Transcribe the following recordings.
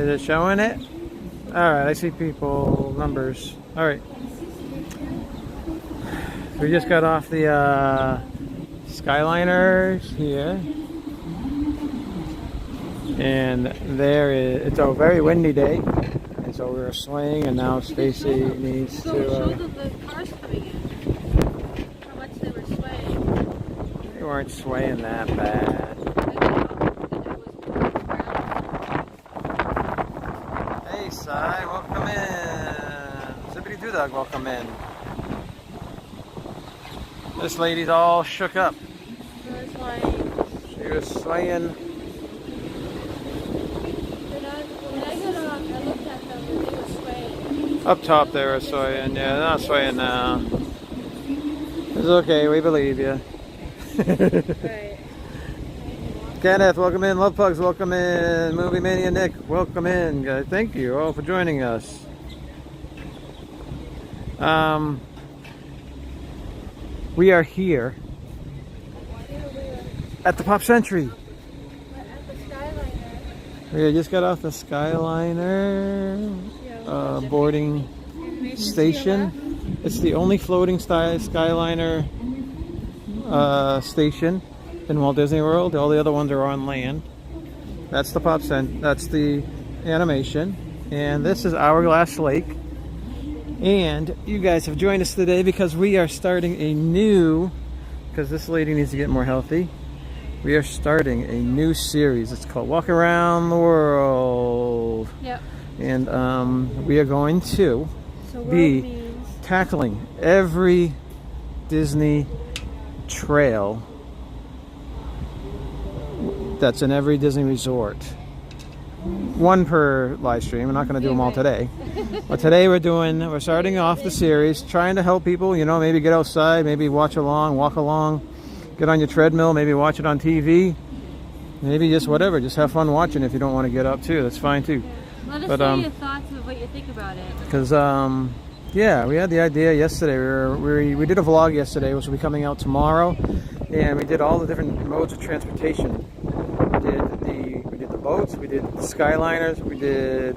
Is it showing it? Alright, I see people, numbers. Alright. We just got off the Skyliners here. And it's a very windy day. And so we were swaying, and now Stacy needs to... show them the cars coming in. How much they were swaying. They weren't swaying that bad. Hey, Sai, welcome in. Zippity Doo Dog, welcome in. This lady's all shook up. She was swaying. When I got off, I looked at them and they were swaying. Up top they were swaying. Yeah, they're not swaying now. It's okay, we believe you. Right. Kenneth, welcome in. Love Pugs, welcome in. Movie Mania Nick, welcome in, guys. Thank you all for joining us. We are here at the Pop Century. At the Skyliner. We just got off the Skyliner boarding station. It's the only floating Skyliner station in Walt Disney World. All the other ones are on land. That's the that's the animation. And this is Hourglass Lake. And you guys have joined us today because we are starting a new, because this lady needs to get more healthy, we are starting a new series. It's called Walk Around the World. Yep. And we are going to be tackling every Disney trail that's in every Disney resort. One per live stream. We're not going to do them all today. But today we're starting off the series, trying to help people, you know, maybe get outside, maybe watch along, walk along, get on your treadmill, maybe watch it on TV, maybe just whatever, just have fun watching. If you don't want to get up too, that's fine too. Let us know your thoughts of what you think about it. Because, yeah, we had the idea yesterday. We did a vlog yesterday, which will be coming out tomorrow, and we did all the different modes of transportation. We did the boats, we did the Skyliners, we did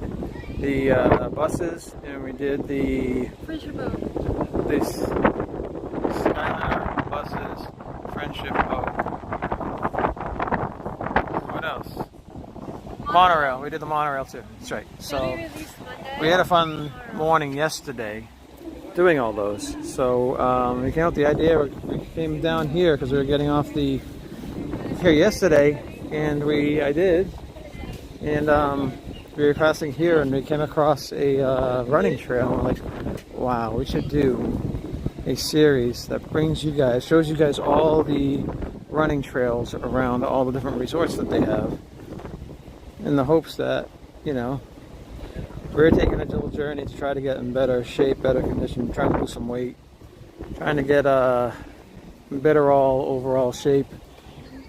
the buses, and we did the friendship boat. This Skyliner buses, friendship boat. What else? Monorail. We did the monorail too. That's right. So we had a fun morning yesterday doing all those. So we came up with the idea. We came down here because we were getting off here yesterday, and I did. And we were passing here, and we came across a running trail. And we're like, wow, we should do a series that shows you guys all the running trails around all the different resorts that they have, in the hopes that, you know, we're taking a little journey to try to get in better shape, better condition, trying to lose some weight, trying to get better overall shape.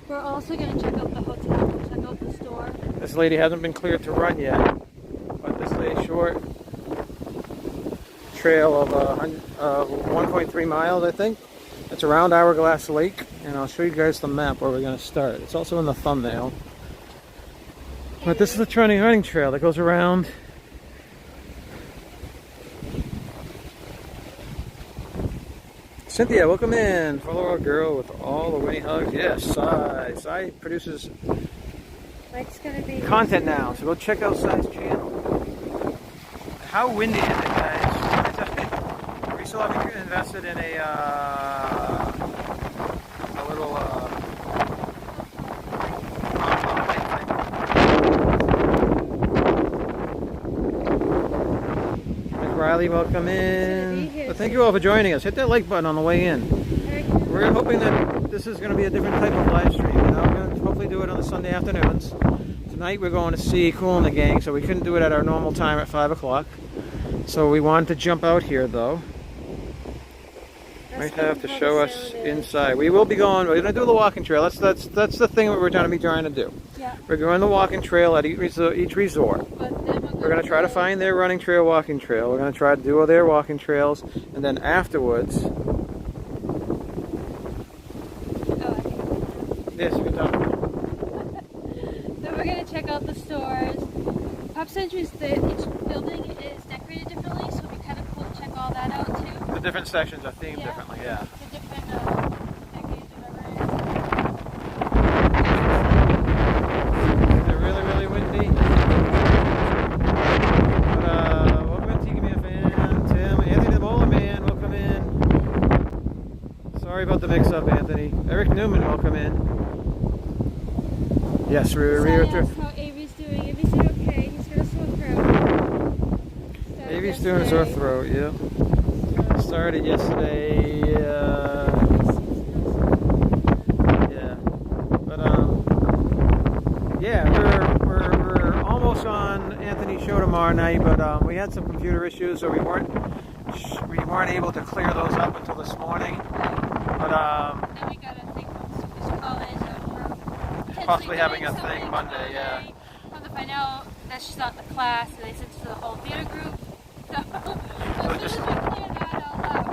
We're also going to check out the hotel, check out the store. This lady hasn't been cleared to run yet, but this is a short trail of 1.3 miles, I think. It's around Hourglass Lake, and I'll show you guys the map where we're going to start. It's also in the thumbnail. But this is a running trail that goes around. Cynthia, welcome in. Follow our girl with all the winnie hugs. Yes, Sai produces content now, so go check out Sai's channel. How windy is it, guys? We still haven't invested in a little Riley, welcome in. But thank you all for joining us. Hit that like button on the way in. We're hoping that this is going to be a different type of live stream. You know, we're going to hopefully do it on the Sunday afternoons. Tonight we're going to see Cool and the Gang, so we couldn't do it at our normal time at 5 o'clock. So we wanted to jump out here, though. Might have to show us inside. We will be going. We're going to do the walking trail. That's the thing that we're trying to do. Yeah. We're going the walking trail at each resort. We're going to try to find their running trail, walking trail. We're going to try to do their walking trails, and then afterwards. Yes, you can talk. Then we're going to check out the stores. Pop Century's, each building is decorated differently, so it'd be kind of cool to check all that out too. The different sections are themed Yeah. differently, yeah. The different decades, whatever Is it really, really windy? But, welcome in, Tiki Man fan. Tim, Anthony the Bowler Man, welcome in. Sorry about the mix-up, Anthony. Eric Newman, welcome in. Yes, So that's how Avery's doing. Avery's doing okay. He's got a sore throat. Avery's doing a sore throat, yeah. Started yesterday, yeah. But, yeah, we're almost on Anthony's show tomorrow night, but we had some computer issues, so we weren't able to clear those up until this morning. But, Then we got a thing from Swedish College that we're possibly having a doing thing something Monday, yeah. Come to find out that she's not in the class, and they sent it to the whole theater group. So, as soon as we clear that all up,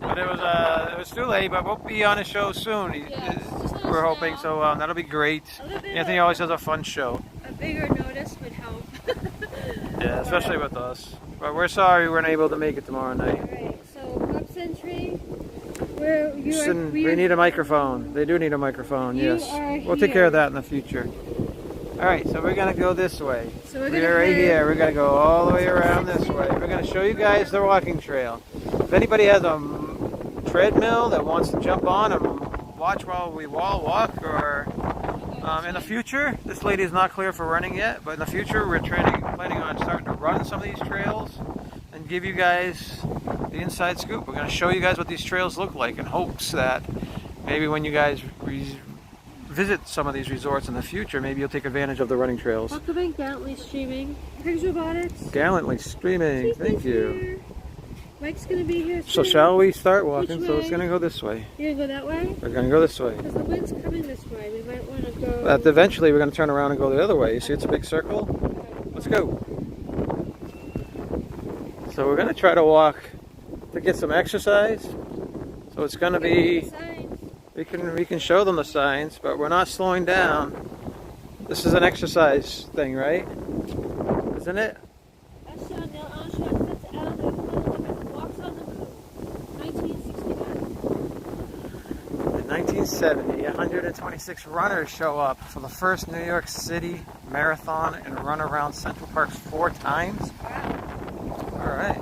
But it was too late, but we'll be on a show soon. Yeah, just let We're us hoping, know. so that'll be great. A little bit Anthony of always has a fun show. a bigger notice would help. Yeah, especially with us. But we're sorry we weren't able to make it tomorrow night. Alright, so Pop Century, We need a microphone. They do need a microphone, You yes. are We'll take care of here. that in the future. Alright, so we're going to go this way. So we're We're gonna right head- here. We're going to go all the way around this way. We're going to show you guys the walking trail. If anybody has a treadmill that wants to jump on and watch while we all walk, or in the future, this lady is not clear for running yet, but in the future we're planning on starting to run some of these trails and give you guys the inside scoop. We're going to show you guys what these trails look like in hopes that maybe when you guys visit some of these resorts in the future, maybe you'll take advantage of the running trails. Welcome in, Gallantly Streaming. Pigs Robotics. Gallantly streaming, thank you. Here. Mike's gonna be here So soon. shall we start walking? Which So it's way? going to go this way. You're gonna go that way? We're going to go this way. Because the wind's coming this way. We might want to go. But eventually we're going to turn around and go the other way. You see it's a big circle? Let's go. So we're going to try to walk to get some exercise. So it's going to be, Signs. we can show them the signs, but we're not slowing down. This is an exercise thing, right? Isn't it? Walks on the Move. 1969. In 1970, 126 runners show up for the first New York City Marathon and run around Central Park 4 times. All right.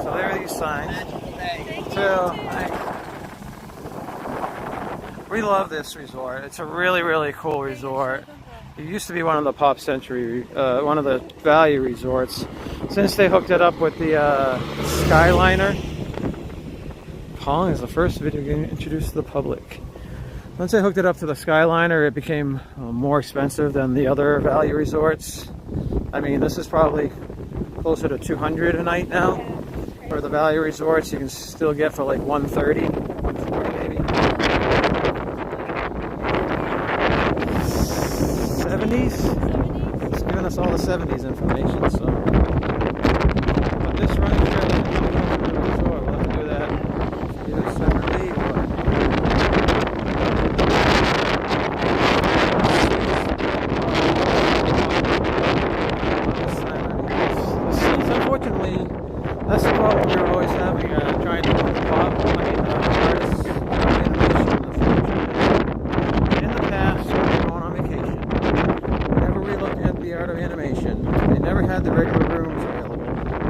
So there are these signs. So, we love this resort. It's a really, really cool resort. It used to be one of the Pop Century, one of the value resorts. Since they hooked it up with the Skyliner, Pong is the first video game introduced to the public. Once they hooked it up to the Skyliner, it became more expensive than the other value resorts. I mean, this is probably closer to $200 a night now. For the value resorts, you can still get for like $130, $140 maybe. 70s? It's giving us all the 70s information, so. But this running trail isn't coming over to the resort. We'll have to do that either separately or. Unfortunately, that's the problem we were always having, trying to pop, artists animation in the future. In the past, when we were going on vacation, whenever we looked at the art of animation, they never had the regular rooms available.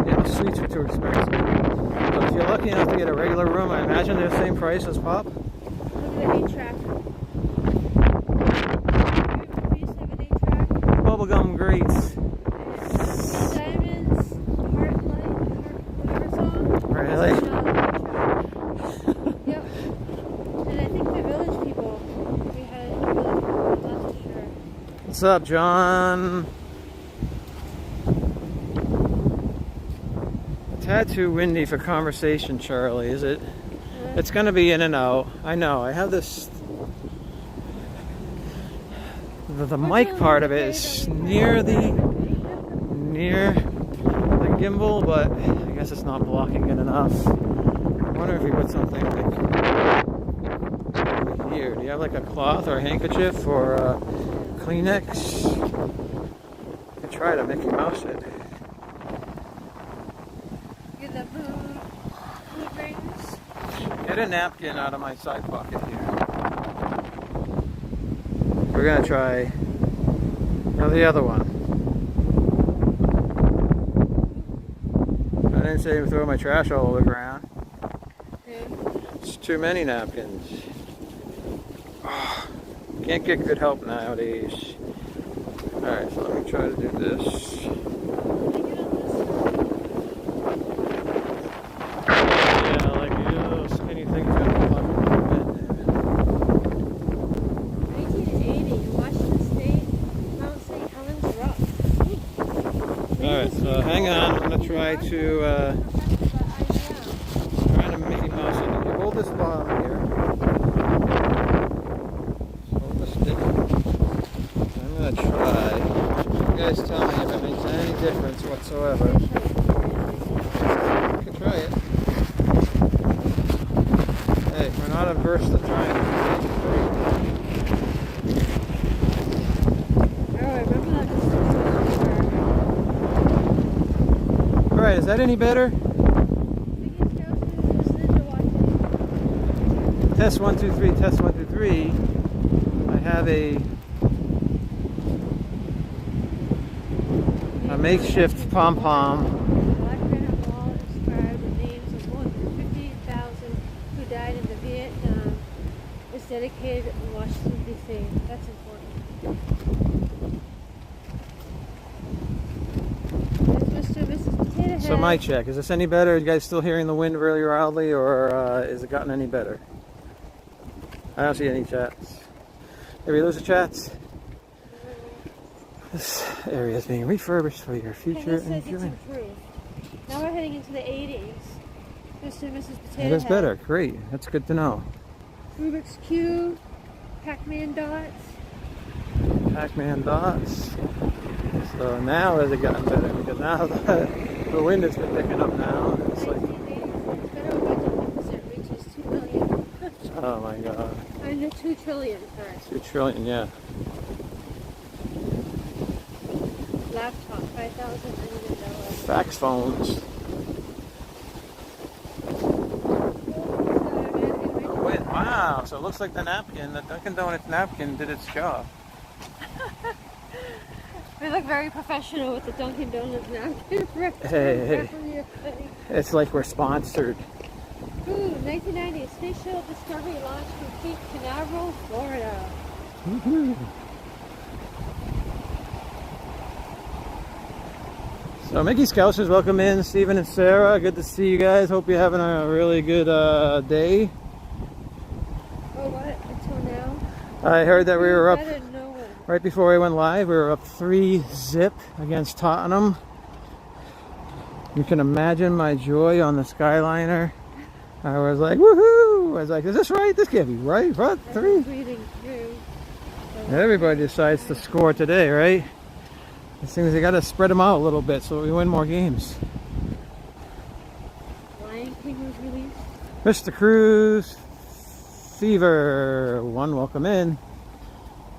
And the suites were too expensive. But if you're lucky enough to get a regular room, I imagine they're the same price as Pop. Look at the 8-track. We used to have an 8-track. Bubblegum greats. Diamonds, Heart Light, whatever song. Really? Yep. And I think the Village People, we had Village People, I'm not too sure. What's up, John? A tad too windy for conversation, Charlie, is it? It's going to be in and out. I know. I have this. The mic part of it is near the gimbal, but I guess it's not blocking it enough. I wonder if we put something like here. Do you have like a cloth or a handkerchief or a Kleenex. I try to Mickey Mouse it. Get the food rings. Get a napkin out of my side pocket here. We're gonna try the other one. I didn't say throw my trash all over the ground. It's too many napkins. Oh, can't get good help nowadays. Alright, so let me try to do this. Yeah, like these little skinny things got a lot of movement. 1980 in Washington State, Mount St. Helens Rock. Alright, so hang on, I'm gonna try to Mickey Mouse it. You hold this ball here. Hold the stick. I'm gonna try. You guys tell me if it makes any difference whatsoever. You can try it. Hey, we're not averse to trying it. Oh, I remember that. Alright, is that any better? Test 1, 2, 3, test 1, 2, 3. I have a makeshift pom-pom. Black granite wall inscribed the names of more than 50,000 who died in the Vietnam. It's dedicated in Washington, D.C. That's important. There's Mr. and Mrs. Potato Head. So my check, is this any better? Are you guys still hearing the wind really loudly, or has it gotten any better? I don't see any chats. Did we lose the chats? This area is being refurbished for your future enjoyment. Now we're heading into the 80s. Mr. and Mrs. Potato It is Head. better. Great. That's good to know. Rubik's Cube, Pac-Man dots. Pac-Man dots. So now has it gotten better? Because now the wind has been picking up now. It's like, Federal budget deficit reaches $2 billion. oh my god. Under $2 trillion first. 2 trillion, yeah. Laptop, $5,900. Fax phones. Oh, wait, wow, so it looks like the Dunkin' Donuts napkin did its job. We look very professional with the Dunkin' Donuts napkin. Hey. It's like we're sponsored. Ooh, 1990, Space Shuttle Discovery launched from Cape Canaveral, Florida. Woohoo. So Mickey Scousers, welcome in. Stephen and Sarah, good to see you guys. Hope you're having a really good day. Oh, what? Until now? I heard that we were up, Better than no one. right before we went live, we were up 3-0 against Tottenham. You can imagine my joy on the Skyliner. I was like, woohoo! I was like, is this right? This can't be right. What? 3? Reading through. Everybody decides to score today, right? These things, they got to spread them out a little bit so we win more games. Lion King was released. Mr. Cruz, Fever, one, welcome in.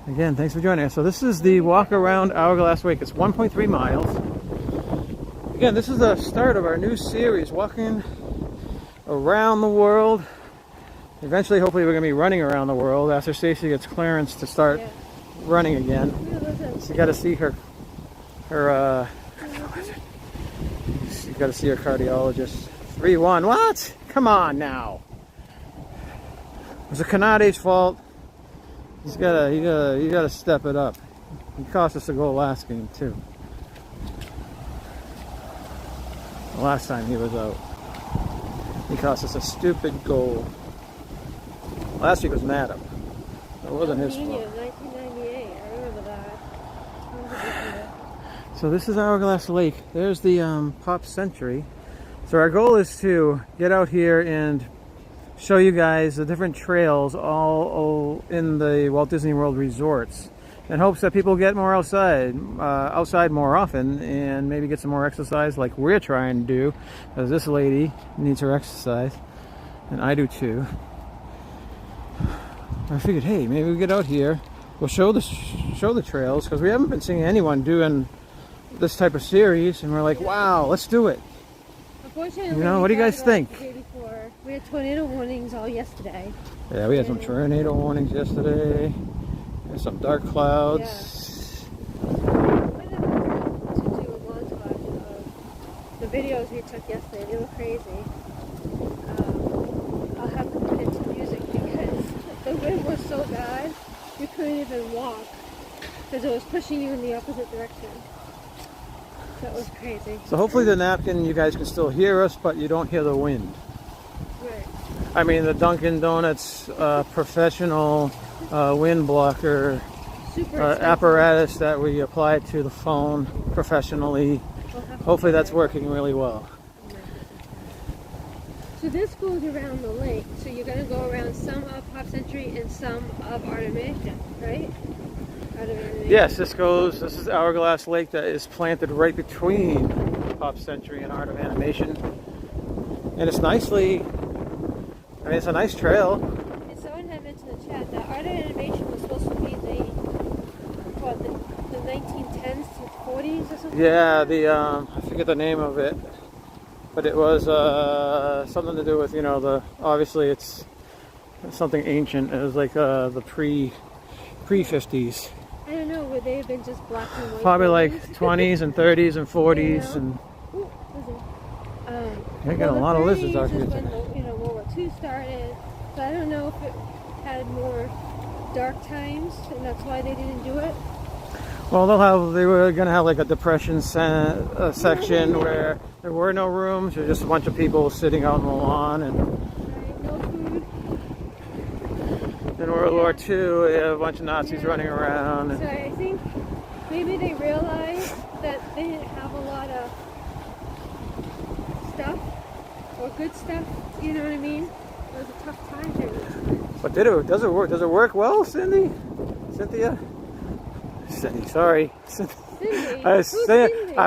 Again, thanks for joining us. So this is the walk around Hourglass Lake. It's 1.3 miles. Again, this is the start of our new series, walking around the world. Eventually, hopefully, we're going to be running around the world after Stacy gets clearance to start running again. So you got to see her you got to see her cardiologist. 3-1. What? Come on now. It was a Canade's fault. You gotta step it up. He cost us a goal last game too. The last time he was out, he cost us a stupid goal. Last week was Madam. It wasn't his fault. 1998. I remember that. So this is Hourglass Lake. There's the Pop Century. So our goal is to get out here and show you guys the different trails all in the Walt Disney World Resorts, in hopes that people get more outside more often, and maybe get some more exercise like we're trying to do, because this lady needs her exercise, and I do too. I figured, hey, maybe we get out here we'll show the trails, because we haven't been seeing anyone doing this type of series, and we're like, wow, let's do it. Unfortunately, You know, what do you guys think? We had tornado warnings all yesterday. Yeah, we had some tornado warnings yesterday. There's some dark clouds. Yeah. To do a montage of the videos we took yesterday. They were crazy. I'll have to put in some music because the wind was so bad you couldn't even walk because it was pushing you in the opposite direction. That was crazy. So hopefully the napkin, you guys can still hear us, but you don't hear the wind. Right. I mean, the Dunkin' Donuts professional wind blocker apparatus that we applied to the phone professionally. Hopefully that's working really well. So this goes around the lake. So you're going to go around some of Pop Century and some of Art of Animation, right? Art of Animation. Yes, this is Hourglass Lake that is planted right between Pop Century and Art of Animation. And it's nicely, I mean, it's a nice trail. And someone had mentioned in the chat that Art of Animation was supposed to be the 1910s to 40s or something? Yeah, I forget the name of it. But it was something to do with, you know, obviously it's something ancient. It was like the pre-50s. I don't know, would they have been just black and white? Probably like 20s and 30s and 40s. And you got a lot of lizards out here. When World War II started. So I don't know if it had more dark times and that's why they didn't do it. Well, they were going to have like a depression section where there were no rooms. There were just a bunch of people sitting out on the lawn. And no food. in World War II, we had a bunch of Nazis running around. So I think maybe they realized that they didn't have a lot of stuff or good stuff. You know what I mean? It was a tough time during this time. But does it work? Does it work well, Cindy? Cynthia? Cindy, sorry. Cindy. I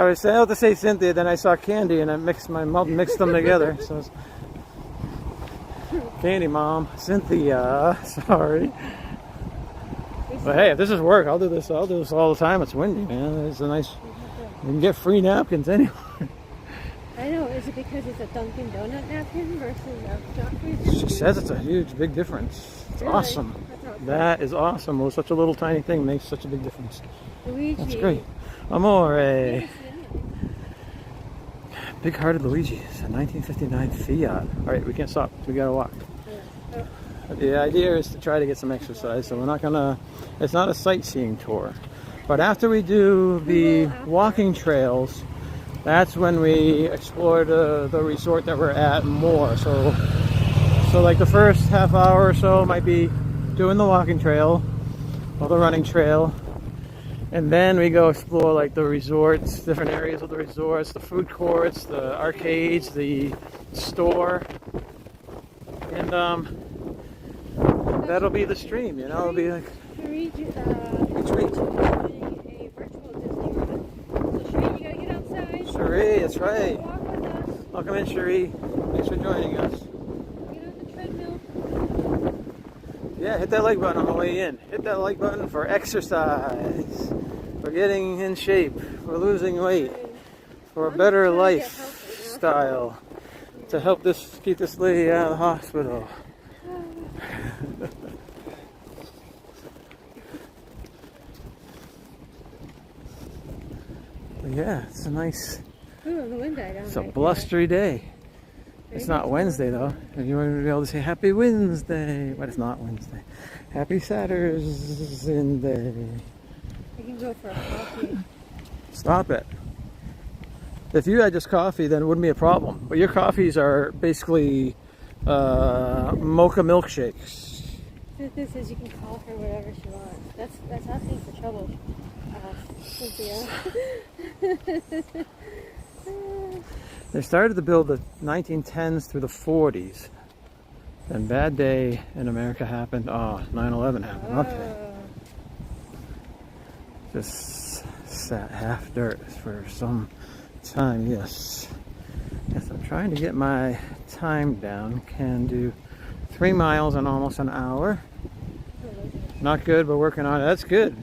was about to say Cynthia, then I saw Candy, and I mixed them together. So it's Candy Mom, Cynthia. Sorry. But hey, if this is work, I'll do this all the time. It's windy, man. It's a nice. You can get free napkins anywhere. I know. Is it because it's a Dunkin' Donut napkin versus a Joffrey's napkin? She says it's a huge, big difference. It's Really? awesome. That is awesome. Well, such a little tiny thing makes such a big difference. Luigi. That's great. Amore. Big-hearted Luigi. It's a 1959 Fiat. All right, we can't stop. We gotta walk. The idea is to try to get some exercise, so we're not gonna. It's not a sightseeing tour, but after we do the walking trails, that's when we explore the resort that we're at more. So like the first half hour or so might be doing the walking trail or the running trail, and then we go explore like the resorts, different areas of the resorts, the food courts, the arcades, the store, and that'll be the stream, you know. It'll be like retreat. A virtual Disney run. So Sheree, you gotta get outside. Sheree, that's right. Walk with us. Welcome in, Sheree. Thanks for joining us. Get on the treadmill. Yeah, hit that like button on the way in. Hit that like button for exercise, for getting in shape, for losing weight, for a better lifestyle, to help keep this lady out of the hospital. Yeah, it's a nice. Ooh, the wind died down. It's a blustery day. It's not Wednesday though. And you want to be able to say Happy Wednesday, but it's not Wednesday. Happy Saturday. I can go for a coffee. Stop it. If you had just coffee, then it wouldn't be a problem. But your coffees are basically mocha milkshakes. This is, you can call her whatever she wants. That's asking for trouble, Cynthia. They started to build the 1910s through the 40s. Then bad day in America happened. Oh, 9/11 happened. Okay. Just sat half dirt for some time. Yes. Yes, I'm trying to get my time down. Can do 3 miles in almost an hour. Not good, but working on it. That's good.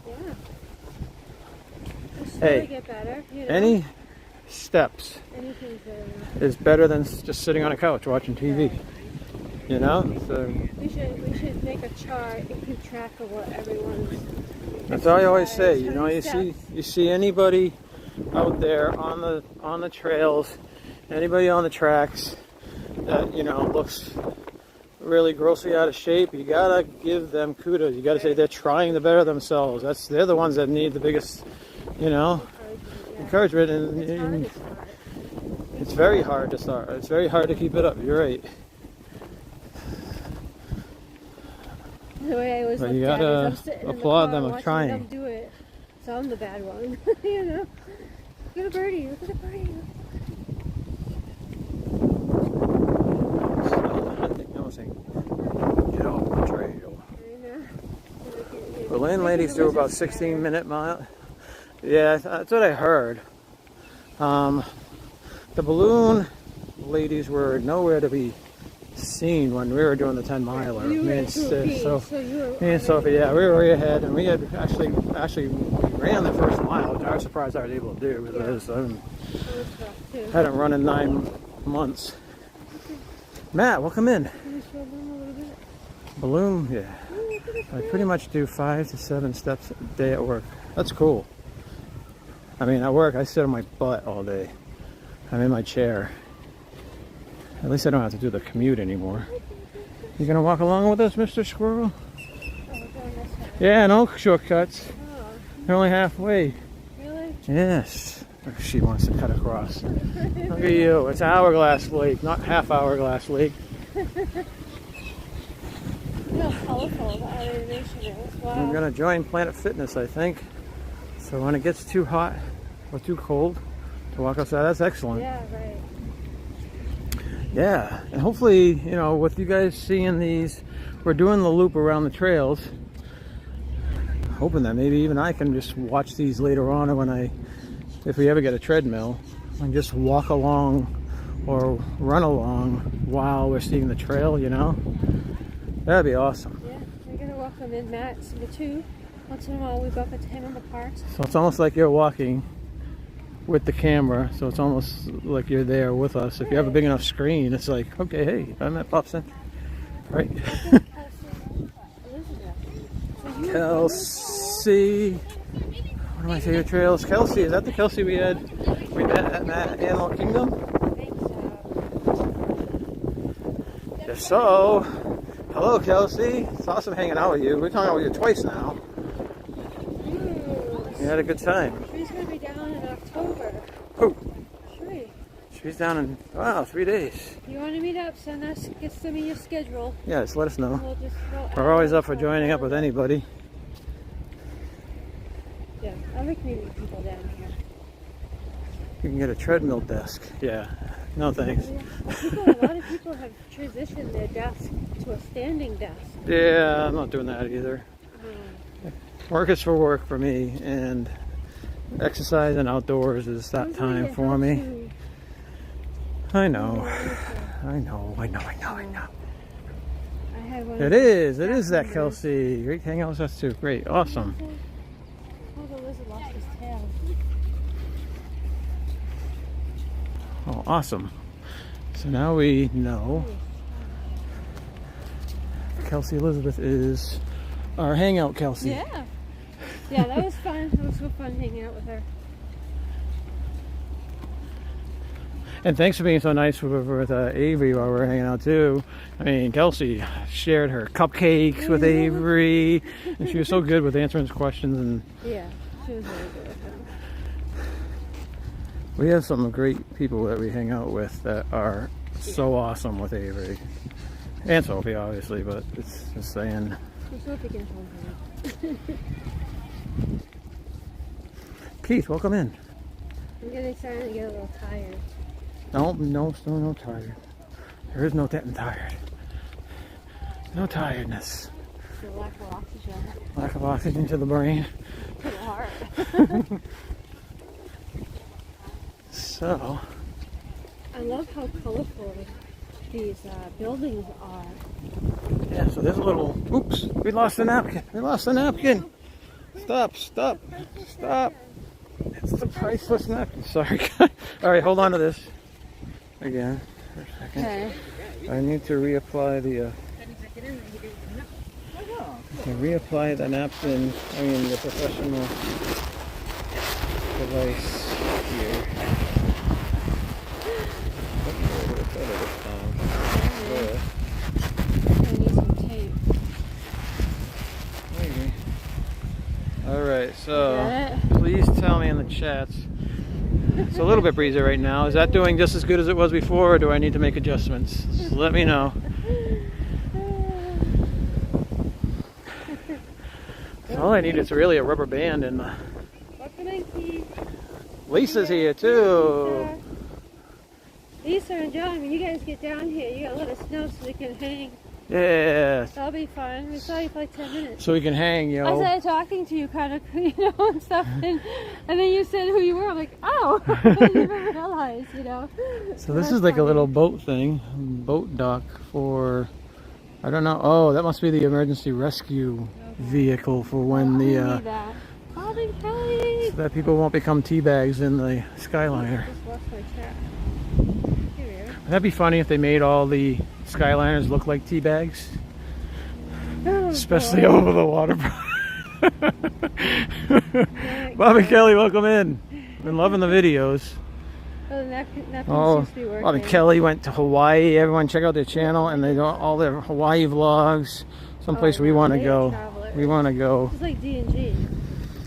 Yeah. Just Hey, get better, you know? any steps Anything's better. is better than just sitting on a couch watching TV. Right. You know? So We should make a chart and keep track of what everyone's. that's all I always say. You How know, many you see anybody out there on the trails, anybody on the tracks that, you know, looks really grossly out of shape, you gotta give them kudos. You gotta say they're trying to better themselves. They're the ones that need the biggest, you know, encouragement. And it's very hard to start. It's very hard to keep it up. You're right. The way I always But looked you at it is gotta I'm sitting in the applaud car them of watching trying. them do it, so I'm the bad one. You know, look at a birdie. Look at a birdie. Get off the trail. Berlin ladies do about 16-minute mile. Yeah, that's what I heard. The balloon ladies were nowhere to be seen when we were doing the 10-miler. Me and Sophie, yeah, we were way ahead, and we had actually ran the first mile, which I was surprised I was able to do because I hadn't run in 9 months. Matt, welcome in. Balloon, yeah. I pretty much do 5 to 7 steps a day at work. That's cool. I mean, at work, I sit on my butt all day. I'm in my chair. At least I don't have to do the commute anymore. You gonna walk along with us, Mr. Squirrel? Yeah, no shortcuts. They're only halfway. Really? Yes. She wants to cut across. Look at you. It's Hourglass Lake, not half Hourglass Lake. Look how colorful the animation is. Wow. I'm gonna join Planet Fitness, I think. So when it gets too hot or too cold to walk outside, that's excellent. Yeah, right. Yeah, and hopefully, you know, with you guys seeing these, we're doing the loop around the trails. Hoping that maybe even I can just watch these later on, or if we ever get a treadmill, and just walk along or run along while we're seeing the trail, you know? That'd be awesome. Yeah, we're gonna walk them in mats, the two. Once in a while we go up at 10 in the parks. So it's almost like you're walking with the camera, so it's almost like you're there with us. If you have a big enough screen, it's like, okay, hey, I'm at Pop Center, right? Kelsey, one of my favorite trails. Kelsey, is that the Kelsey we met at Animal Kingdom? I think so. If so, hello Kelsey. It's awesome hanging out with you. We've hung out with you twice now. You had a good time. She's gonna be down in October. Who? Sure. She's down in, wow, 3 days. You want to meet up? Send me your schedule. Yeah, just let us know. We'll just go We're always up for joining up with anybody. Yeah, I like meeting people down here. You can get a treadmill desk. Yeah. No thanks. A lot of people have transitioned their desk to a standing desk. Yeah, I'm not doing that either. Work is for work for me, and exercise and outdoors is that time for me. I know. It is that Kelsey. Great hang out with us too. Great, awesome. Oh, the lizard lost his tail. Oh, awesome. So now we know Kelsey Elizabeth is our hangout Kelsey. Yeah. Yeah, that was fun. It was so fun hanging out with her. And thanks for being so nice with Avery while we were hanging out too. I mean, Kelsey shared her cupcakes with Avery, and she was so good with answering his questions. And yeah, she was really good with them. we have some great people that we hang out with that are so awesome with Avery. And Sophie, obviously, but it's just saying. So Sophie can hold her. Keith, welcome in. I'm starting to get a little tired. No, still no tired. There is no getting tired. No tiredness. The lack of oxygen. Lack of oxygen to the brain. To the heart. So. I love how colorful these buildings are. Yeah, so there's a little, oops, we lost the napkin. We lost the napkin. Stop, stop, stop. It's the priceless napkin. Sorry. All right, hold on to this again for a second. Okay. I need to reapply the napkin, I mean the professional device here. I need some tape. Maybe. Alright, Got so it? please tell me in the chats. It's a little bit breezy right now. Is that doing just as good as it was before, or do I need to make adjustments? Just let me know. All I need is really a rubber band, and Lisa's here too. Lisa and John, when you guys get down here, you gotta let us know so we can hang. Yes. That'll be fun. We saw you for like 10 minutes. So we can hang, yo. I started talking to you kind of, and stuff, and then you said who you were. I'm like, oh, I didn't realize, So this is like a little boat thing, boat dock for, I don't know. Oh, that must be the emergency rescue vehicle for when Kelly. so that people won't become tea bags in the Skyliner. Just lost my chat. Here we are. That'd be funny if they made all the Skyliners look like tea bags, Oh, especially boy. over the water. Bob and Kelly, welcome in. Been loving the videos. Oh, the napkin Oh, seems to be working. Bob and Kelly went to Hawaii. Everyone check out their channel, and they do all their Hawaii vlogs. Someplace we want to go. We want to go. It's like D&G.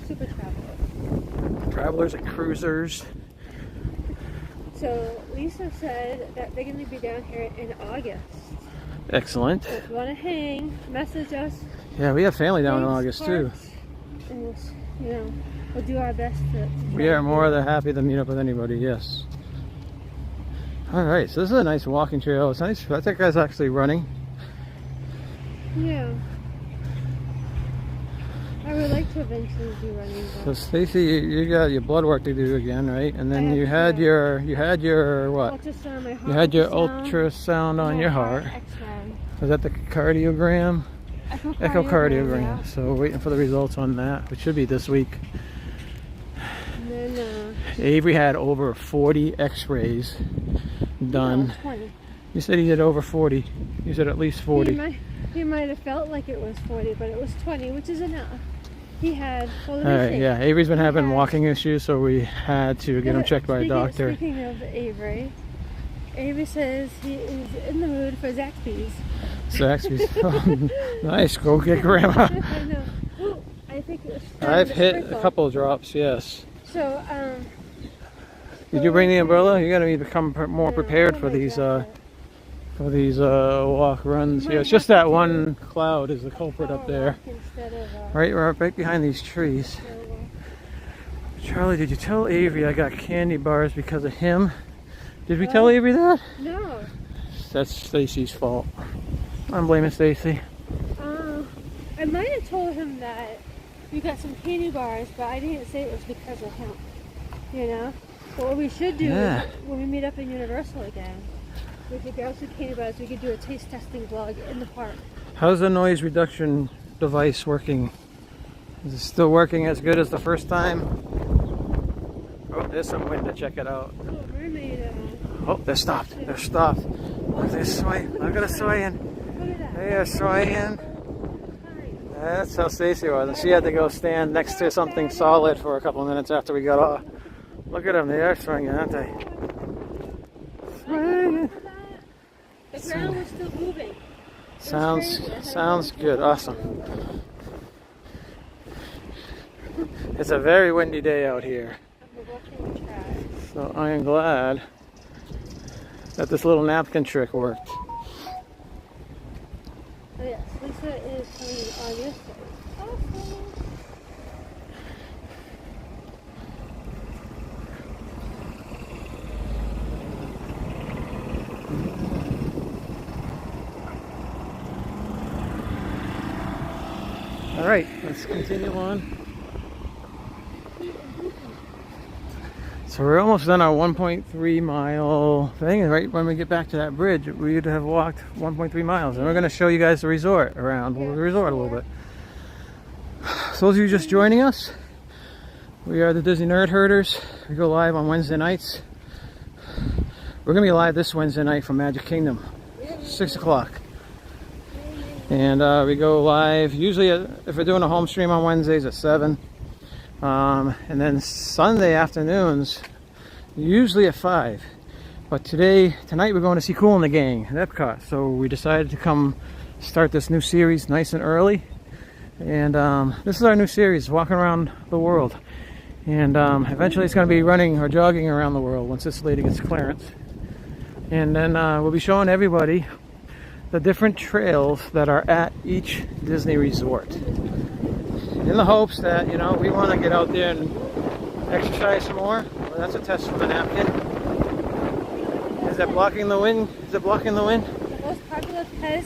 Super travelers. Travelers and cruisers. So Lisa said that they're going to be down here in August. Excellent. So if you want to hang, message us. Yeah, we have family down in Thanks, August too. Parks, and we'll do our best to We are more than happy to meet up with anybody. Yes. All right, so this is a nice walking trail. It's nice. I think that's actually running. Yeah. I would like to eventually do running. So Stacy, you got your blood work to do again, right? And then you had to. your what? Ultrasound, my heart You had your ultrasound, ultrasound on my your heart. X-ray. Was that the cardiogram? Echocardiogram. Yeah. So we're waiting for the results on that, which should be this week. And then Avery had over 40 X-rays done. 20. You said he did over 40. You said at least 40. He might have felt like it was 40, but it was 20, which is enough. He had. Well, All right, yeah. Avery's been having walking issues, so we had to get him checked by a doctor. Speaking of Avery, Avery says he is in the mood for Zaxby's. Zaxby's. Oh, nice. Go get Grandma. I know. Ooh, I think it was. I've hit a couple of drops. Yes. So, Did you bring the umbrella? You got to become more prepared for these walk runs. Yeah, it's just that one cloud is the culprit up there. We're right behind these trees. Charlie, did you tell Avery I got candy bars because of him? Did we tell Avery that? No. That's Stacy's fault. I'm blaming Stacy. I might have told him that you got some candy bars, but I didn't say it was because of him. But what we should do is when we meet up in Universal again, we could grab some candy bars. We could do a taste testing vlog in the park. How's the noise reduction device working? Is it still working as good as the first time? Oh, there's some wind to check it out. Oh, mermaid. Oh, they're stopped. They're stopped. Look, they're swaying. Look at the swaying. They are swaying. That's how Stacy was. And she had to go stand next to something solid for a couple of minutes after we got off. Look at them. They are swinging, aren't they? Swinging. The ground was still moving. Sounds good. Awesome. It's a very windy day out here. So I am glad that this little napkin trick worked. Oh yes, Lisa is coming in August. Awesome. All right, let's continue on. So So we're almost done our 1.3 mile thing, and right when we get back to that bridge, we'd have walked 1.3 miles. And we're going to show you guys the resort around the resort a little bit. So those of you just joining us, we are the Disney Nerd Herders. We go live on Wednesday nights. We're going to be live this Wednesday night from Magic Kingdom, 6 o'clock. And we go live usually if we're doing a home stream on Wednesdays at 7. And then Sunday afternoons, usually at 5. But tonight we're going to see Kool and the Gang at Epcot. So we decided to come start this new series nice and early. And this is our new series, walking around the world. And eventually it's going to be running or jogging around the world once this lady gets clearance. And then we'll be showing everybody the different trails that are at each Disney resort. In the hopes that, you know, we want to get out there and exercise some more. Well, that's a test for the napkin. Is that blocking the wind? Is it blocking the wind? The most popular Pez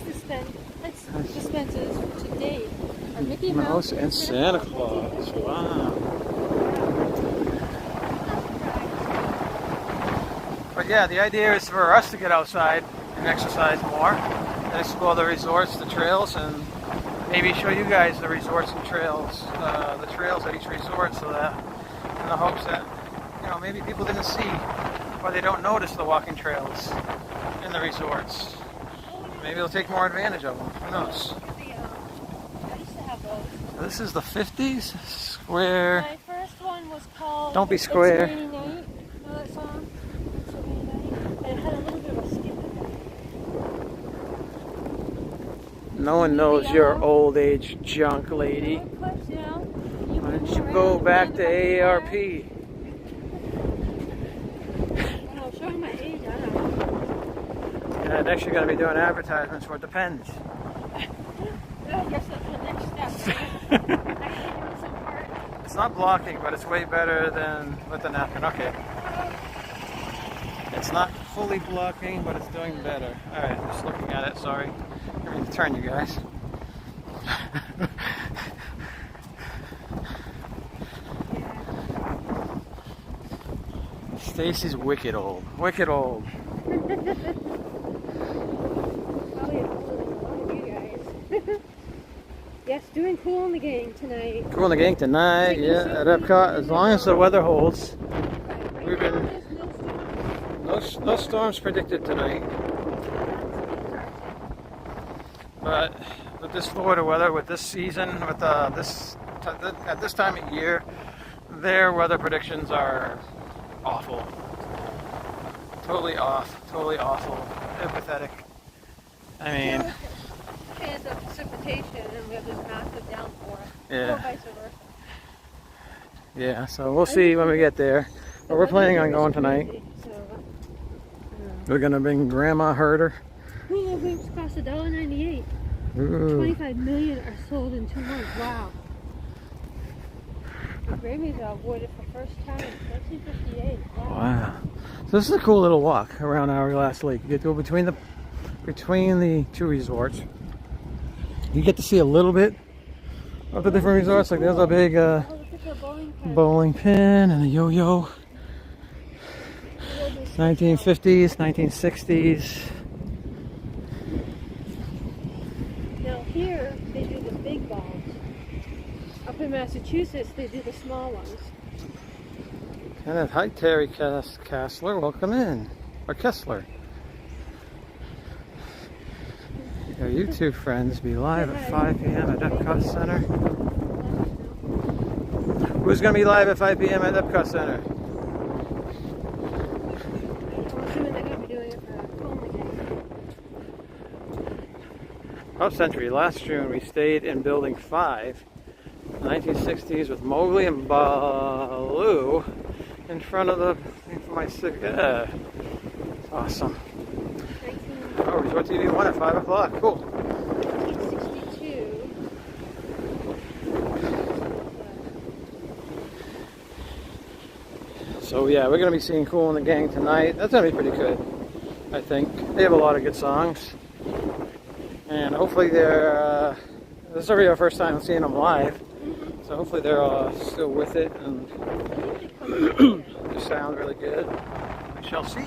dispensers to date are Mickey Mouse and Santa Claus. Wow. But yeah, the idea is for us to get outside and exercise more and explore the resorts, the trails, and maybe show you guys the resorts and trails, the trails at each resort, so that in the hopes that, you know, maybe people didn't see or they don't notice the walking trails in the resorts. Maybe they'll take more advantage of them. Who knows? I used to have those. This is the 50s Square. My first one was called Don't Be Square. It's Rainy Night. You know that song? It's Rainy Night. And it had a little bit of a skip in it. No one knows your old age junk, lady. Why don't you go back to AARP? Oh, showing my age, I don't know. Yeah, next you're going to be doing advertisements for Depends. I guess that's the next step. I can give it some part. It's not blocking, but it's way better than with the napkin. Okay. It's not fully blocking, but it's doing better. Alright, just looking at it, sorry. Let me turn you guys. Stacy's wicked old. Wicked old. Probably older than you guys. Yes, doing Kool and the Gang tonight. Kool and the Gang tonight, yeah, at Epcot, as long as the weather holds. We've been no storms predicted tonight. But with this Florida weather, with this season, with at this time of year, their weather predictions are awful. Totally off. Totally awful. Empathetic. I mean, Chance of precipitation, and we have this massive downpour. Yeah. Or vice versa. Yeah, so we'll see when we get there. But we're planning on going tonight. We're gonna bring Grandma Herder. Hula hoops cost $1.98. Ooh. 25 million are sold in 2 months. Wow. The Grammys are awarded for first time in 1958. Wow. So this is a cool little walk around Hourglass Lake. You get to go between the two resorts. You get to see a little bit of the different resorts. Like there's a big bowling pin and a yo-yo. 1950s, 1960s. Now here they do the big balls. Up in Massachusetts they do the small ones. And hi Terry Kessler, welcome in. Or Kessler. Our YouTube friends be live at 5 p.m. at Epcot Center. Who's going to be live at 5 p.m. at Epcot Center? I'm assuming they're going to be doing it for Kool and the Gang. Half century. Last June we stayed in Building 5, 1960s, with Mowgli and Baloo in front of the thing for my sick. Yeah. Awesome. Oh, Resort TV 1 at 5 o'clock. Cool. 1962. So yeah, we're going to be seeing Kool and the Gang tonight. That's going to be pretty good, I think. They have a lot of good songs. And hopefully they're, this is already our first time seeing them live. So hopefully they're still with it and sound really good. We shall see.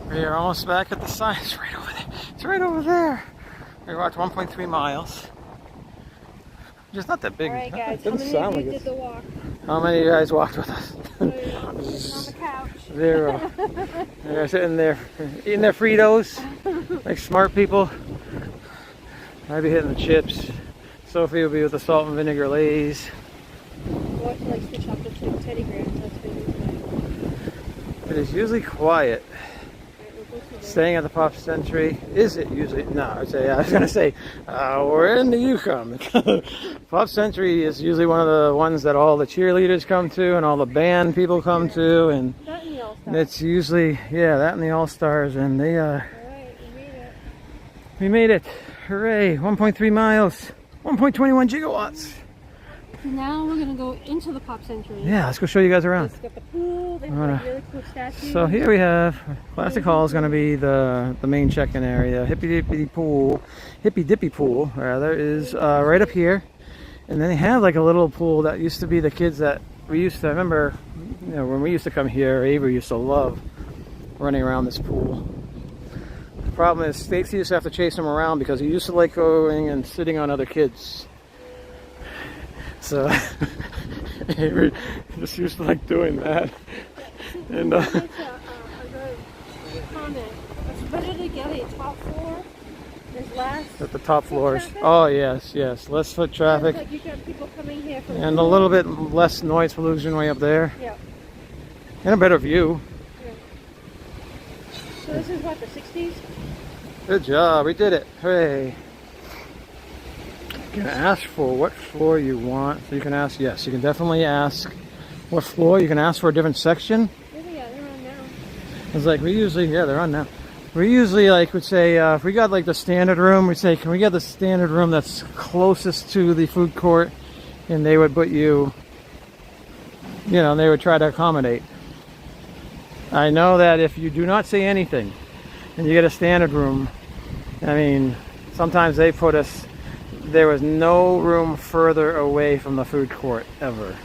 We are almost back at the sign. It's right over there. It's right over there. We walked 1.3 miles. Just not that big. Alright guys, how many of you did the walk? How many of you guys walked with us? Oh, yeah. On the couch. 0. They're sitting there eating their Fritos like smart people. I'd be hitting the chips. Sophie will be with the salt and vinegar Lays. What likes the chocolate chip Teddy Grahams? That's really It is usually quiet. Staying at the Pop Century. Is it usually? No, I was going to say, we're in the Yukon. Pop Century is usually one of the ones that all the cheerleaders come to and all the band people come to. And that and the All-Stars. it's usually, yeah, that and the All-Stars. And they, Alright, we made it. we made it. Hooray. 1.3 miles. 1.21 gigawatts. So now we're going to go into the Pop Century. Yeah, let's go show you guys around. Let's get the pool. They have a really cool statue. So here we have Classic Hall is going to be the main check-in area. Hippy Dippy Pool rather is right up here, and then they have like a little pool that used to be the kids that we used to. I remember, you know, when we used to come here, Avery used to love running around this pool. The problem is Stacy used to have to chase him around because he used to like going and sitting on other kids. So Avery just used to like doing that. And It's a comment. It's better to get a top floor. There's less at the top floors. traffic. Oh yes, yes. Less foot traffic Like you got people coming here from and a little bit less noise pollution way up there. Yeah. And a better view. Yeah. So this is what, the 60s? Good job, we did it. Hooray. You can ask for what floor you want. So you can ask, yes, you can definitely ask what floor. You can ask for a different section. Yeah, they're on now. It's like we usually, yeah, they're on now. We usually like would say, if we got like the standard room, we'd say, can we get the standard room that's closest to the food court? And they would put you, you know, they would try to accommodate. I know that if you do not say anything and you get a standard room, I mean, sometimes they put us, there was no room further away from the food court ever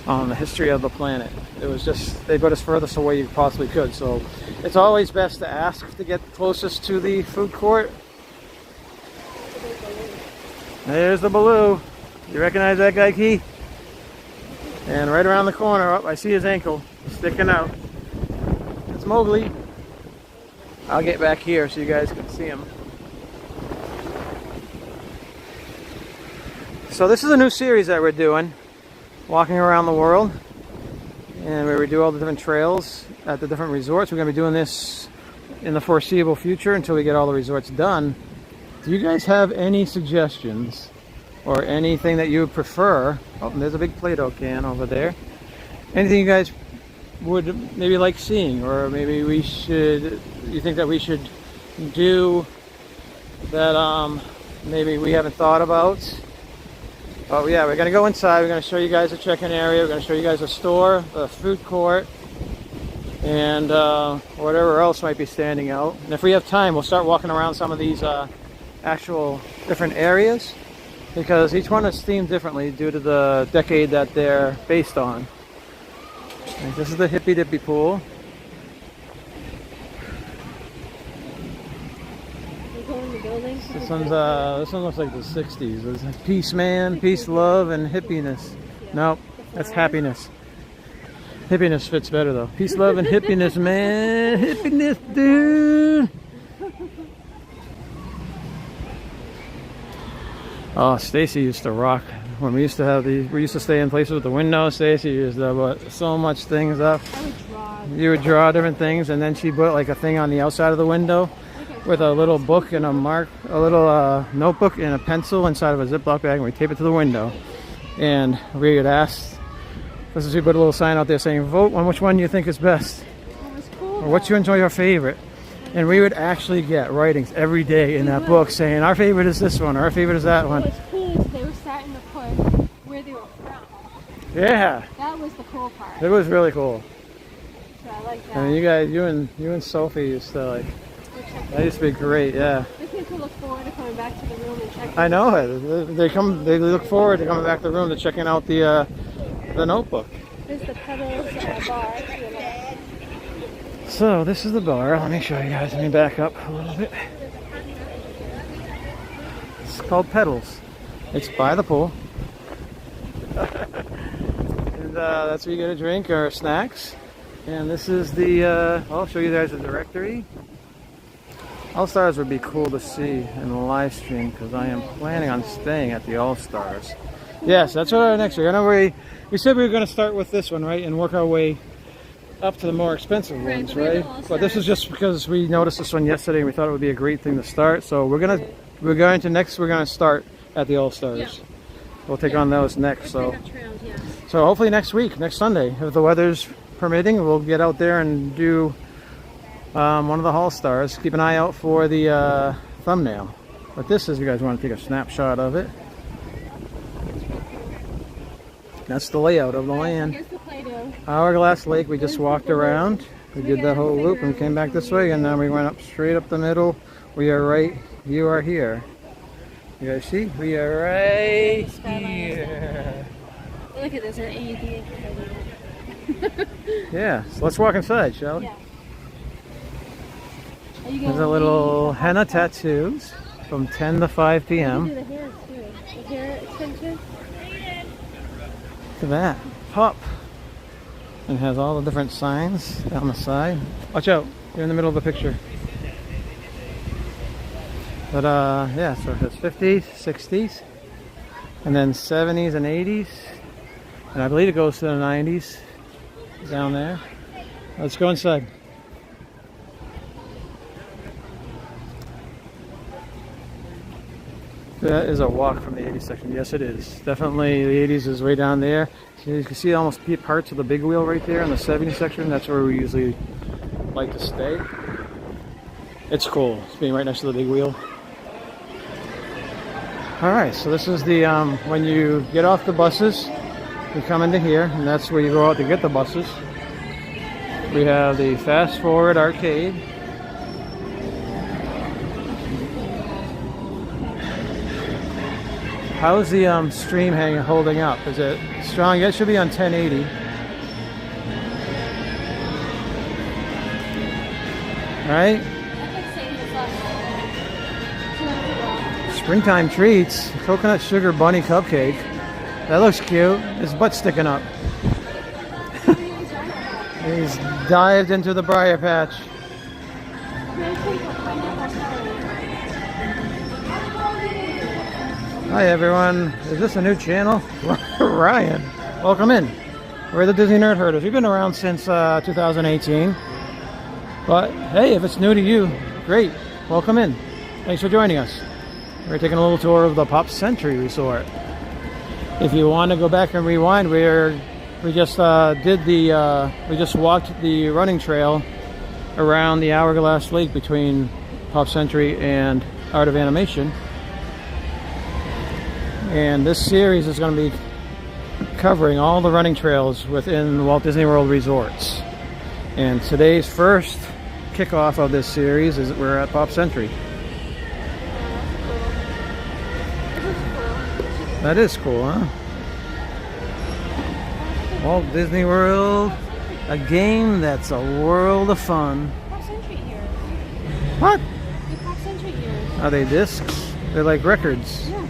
on the history of the planet. It was just, they put us furthest away you possibly could. So it's always best to ask to get closest to the food court. There's the Baloo. You recognize that guy, Key? And right around the corner, I see his ankle sticking out. It's Mowgli. I'll get back here so you guys can see him. So this is a new series that we're doing, walking around the world, and where we do all the different trails at the different resorts. We're going to be doing this in the foreseeable future until we get all the resorts done. Do you guys have any suggestions or anything that you would prefer? Oh, there's a big Play-Doh can over there. Anything you guys would maybe like seeing, or maybe we should, you think that we should do that maybe we haven't thought about? Oh yeah, we're going to go inside. We're going to show you guys the check-in area. We're going to show you guys the store, the food court, and whatever else might be standing out. And if we have time, we'll start walking around some of these actual different areas, because each one is themed differently due to the decade that they're based on. And this is the Hippy Dippy Pool. This one looks like the 60s. It's like peace, man, peace, love, and hippiness. Nope, that's happiness. Hippiness fits better though. Peace, love, and hippiness, man. Hippiness, dude. Oh, Stacy used to rock when we used to have these. We used to stay in places with the windows. Stacy used to put so much things up. I would draw. You would draw different things, and then she put like a thing on the outside of the window with a little book and a little notebook and a pencil inside of a Ziploc bag, and we tape it to the window. And we would ask, this is, we put a little sign out there saying, vote on which one you think is best, or what you enjoy your favorite. And we would actually get writings every day in that book saying, our favorite is this one, or our favorite is that one. What's cool is they were starting to put where they were from. Yeah. That was the cool part. It was really cool. So I like that. And you guys, you and Sophie used to like, that used to be great, yeah. The kids will look forward to coming back to the room and checking. I know it. They look forward to coming back to the room to checking out the The Notebook. This is the Pedals bar to the left. So this is the bar. Let me show you guys. Let me back up a little bit. It's called Pedals. It's by the pool. And that's where you get a drink or snacks. And this is the, I'll show you guys the directory. All Stars would be cool to see in the live stream because I am planning on staying at the All Stars. Yes, that's what our next week. I know we said we were going to start with this one, right, and work our way up to the more expensive ones, right? But this is just because we noticed this one yesterday and we thought it would be a great thing to start. So we're going to start at the All Stars. Yeah. We'll take on those next. So hopefully next week, next Sunday, if the weather's permitting, we'll get out there and do one of the All Stars. Keep an eye out for the thumbnail. But this is, you guys want to take a snapshot of it. That's the layout of the land. Here's the Play-Doh. Hourglass Lake, we just walked around. We did that whole loop and came back this way, and then we went up straight up the middle. We are right, you are here. You guys see? We are right here. Look at this, an AED. Yeah, so let's walk inside, shall we? Yeah. There's a little henna tattoos from 10 to 5 p.m. You can do the hair too. The hair extension. Look at that. Pop. And has all the different signs down the side. Watch out. You're in the middle of the picture. But yeah, so it has 50s, 60s, and then 70s and 80s. And I believe it goes to the 90s down there. Let's go inside. That is a walk from the 80s section. Yes, it is. Definitely the 80s is way down there. So you can see almost parts of the big wheel right there in the 70s section. That's where we usually like to stay. It's cool. It's being right next to the big wheel. Alright, so this is the, when you get off the buses, you come into here, and that's where you go out to get the buses. We have the Fast Forward Arcade. How's the stream holding up? Is it strong? It should be on 1080. Right? Springtime treats. Coconut sugar bunny cupcake. That looks cute. His butt's sticking up. He's dived into the briar patch. Hi everyone, is this a new channel? Ryan, welcome in. We're the Disney Nerd Herders. We've been around since 2018. But hey, if it's new to you, great. Welcome in. Thanks for joining us. We're taking a little tour of the Pop Century Resort. If you want to go back and rewind, we just walked the running trail around the Hourglass Lake between Pop Century and Art of Animation. And this series is going to be covering all the running trails within Walt Disney World Resorts. And today's first kickoff of this series is we're at Pop Century. That is cool, huh? Walt Disney World, a game that's a world of fun. Pop Century ears. What? The Pop Century ears. Are they discs? They're like records. Yeah.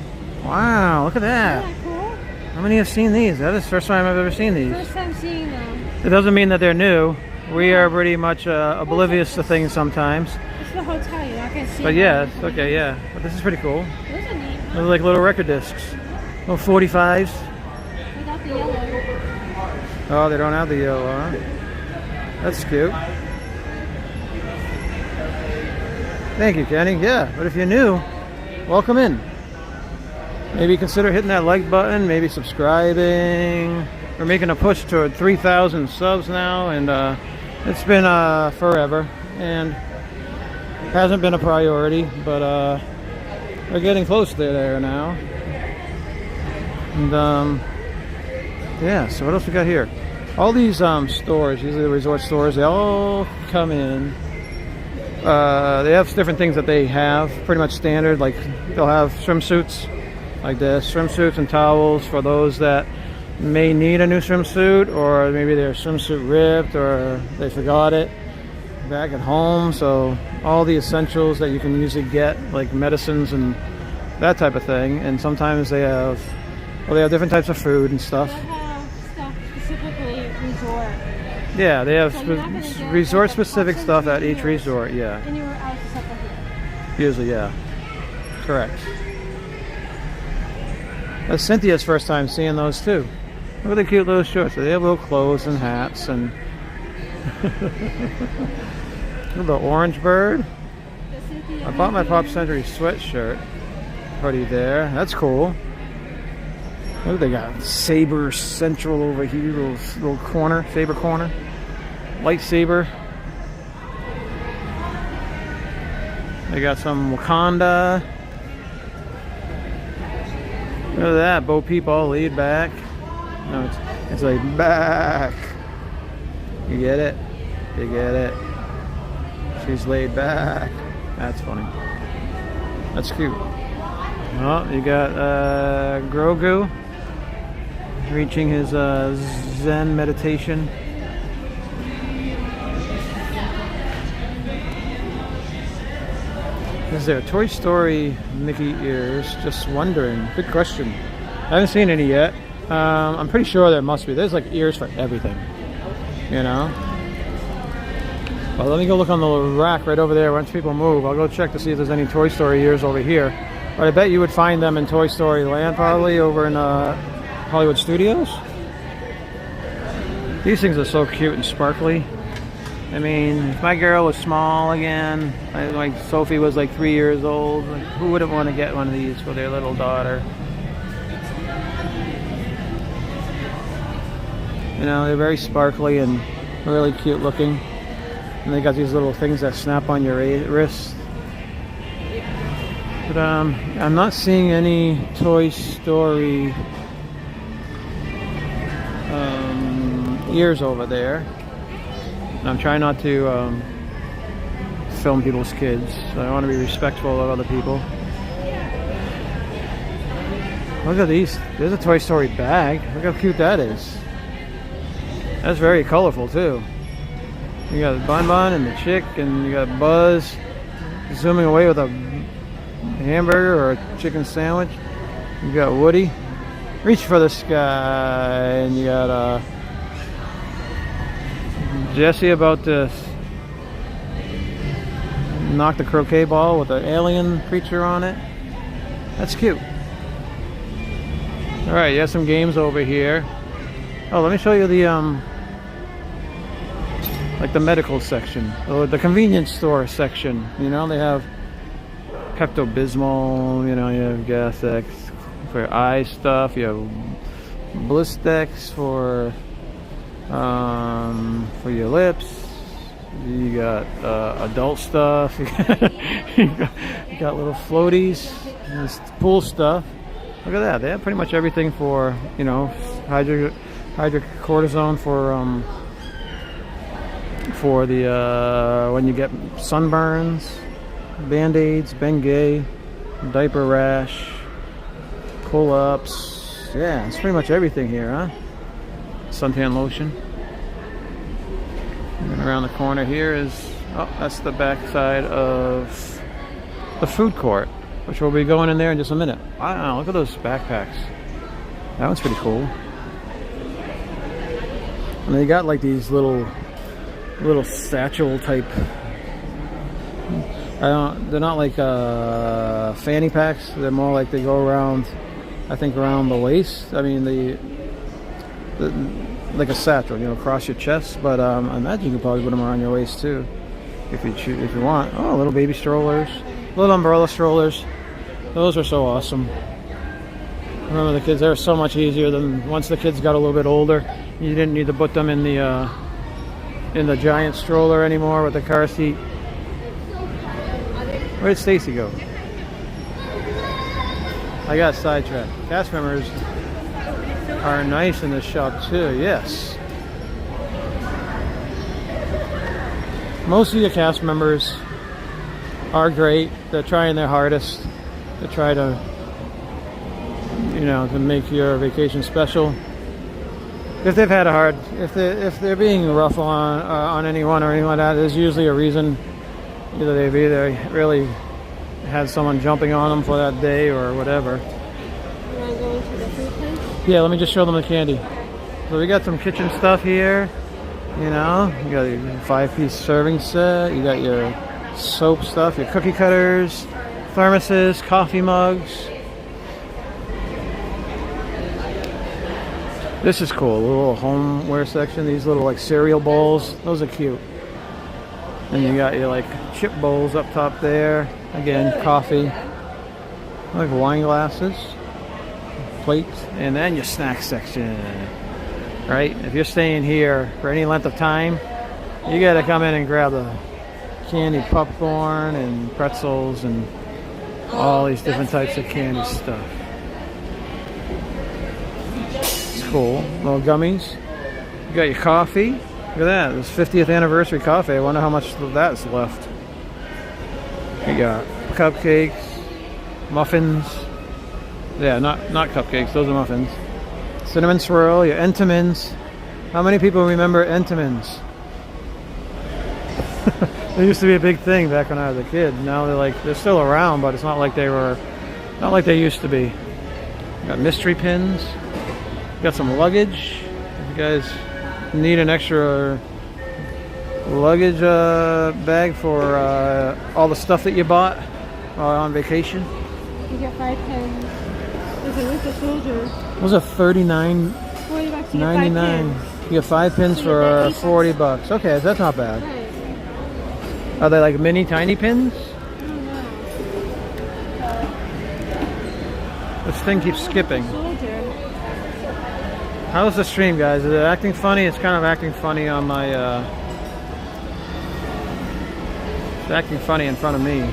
Wow, look at that. Isn't that cool? How many have seen these? That is the first time I've ever seen these. First time seeing them. It doesn't mean that they're new. We are pretty much oblivious to things sometimes. It's the hotel, you're not going to see But them. yeah, okay, yeah. But this is pretty cool. Those are neat. Those are like little record discs. Little 45s. Without the yellow. Oh, they don't have the yellow, huh? That's cute. Thank you, Kenny. Yeah, but if you're new, welcome in. Maybe consider hitting that like button, maybe subscribing. We're making a push toward 3,000 subs now, and it's been forever, and hasn't been a priority, but we're getting close to there now. And yeah, so what else we got here? All these stores, usually the resort stores, they all come in. They have different things that they have, pretty much standard, like they'll have swimsuits like this, swimsuits and towels for those that may need a new swimsuit, or maybe their swimsuit ripped, or they forgot it back at home. So all the essentials that you can usually get, like medicines and that type of thing. And sometimes they have, well, they have different types of food and stuff. They have stuff specifically resort. Yeah, they have So resort specific stuff at each resort. Yeah, Anywhere else except for here. usually, yeah, correct. That's Cynthia's first time seeing those too. Look at the cute little shorts. They have little clothes and hats and look at the orange bird. I bought my Pop Century sweatshirt hoodie there. That's cool. Look, they got Saber Central over here, little corner, Saber corner, lightsaber. They got some Wakanda. Look at that, Bo Peep all laid back. No, it's laid back. You get it? You get it? She's laid back. That's funny. That's cute. Oh, you got Grogu reaching his Zen meditation. Is there Toy Story Mickey ears? Just wondering. Good question. I haven't seen any yet. I'm pretty sure there must be. There's like ears for everything, you know. Well, let me go look on the rack right over there. Once people move, I'll go check to see if there's any Toy Story ears over here. But I bet you would find them in Toy Story Land, probably over in Hollywood Studios. These things are so cute and sparkly. I mean, if my girl was small again, like Sophie was like 3 years old, like, who wouldn't want to get one of these for their little daughter? You know, they're very sparkly and really cute looking. And they got these little things that snap on your wrist. But I'm not seeing any Toy Story ears over there. I'm trying not to film people's kids. So I want to be respectful of other people. Look at these. There's a Toy Story bag. Look how cute that is. That's very colorful too. You got Bun Bun and the chick, and you got Buzz zooming away with a hamburger or a chicken sandwich. You got Woody. Reach for the sky, and you got Jesse about to knock the croquet ball with an alien creature on it. That's cute. Alright, you have some games over here. Oh, let me show you the like the medical section, or the convenience store section. You know, they have Pepto-Bismol, you know, you have Gas-X for your eye stuff, you have Blistex for your lips, you got adult stuff, you got little floaties, and pool stuff. Look at that, they have pretty much everything for, you know, hydrocortisone for the when you get sunburns, Band-Aids, Bengay, diaper rash, pull-ups. Yeah, it's pretty much everything here, huh? Suntan lotion. And then around the corner here is, oh, that's the back side of the food court, which we'll be going in there in just a minute. Wow, look at those backpacks. That one's pretty cool. And they got like these little satchel type. They're not like fanny packs. They're more like they go around, I think, around the waist. I mean, like a satchel, you know, across your chest. But I imagine you can probably put them around your waist too, if you want. Oh, little baby strollers, little umbrella strollers. Those are so awesome. Remember the kids? They were so much easier than once the kids got a little bit older. You didn't need to put them in the giant stroller anymore with the car seat. Where did Stacy go? I got sidetracked. Cast members are nice in this shop too, yes. Most of your cast members are great. They're trying their hardest to try to, you know, to make your vacation special. if they've had a hard, if they're being rough on anyone or anything like that, there's usually a reason. Either they've really had someone jumping on them for that day or whatever. You want to go into the food place? Yeah, let me just show them the candy. So we got some kitchen stuff here. You know, you got your 5-piece serving set. You got your soap stuff, your cookie cutters, thermoses, coffee mugs. This is cool, a little homeware section. These little like cereal bowls, those are cute. And you got your like chip bowls up top there. Again, coffee, like wine glasses, plates, and then your snack section. Right? If you're staying here for any length of time, you gotta come in and grab the candy popcorn and pretzels and all these different types of candy stuff. It's cool. Little gummies. You got your coffee. Look at that. This 50th anniversary coffee. I wonder how much of that's left. You got cupcakes, muffins. Yeah, not cupcakes. Those are muffins. Cinnamon swirl, your Entenmann's. How many people remember Entenmann's? It used to be a big thing back when I was a kid. Now they're still around, but it's not like they used to be. Got mystery pins. Got some luggage. If you guys need an extra luggage bag for all the stuff that you bought while on vacation. You get 5 pens. There's a Winter Soldier. Those are $39.99. You get 5 pins for $40. Okay, that's not bad. Right. Are they like mini tiny pins? I don't know. This thing keeps skipping. Soldier. How's the stream, guys? Is it acting funny? It's kind of acting funny on my it's acting funny in front of me.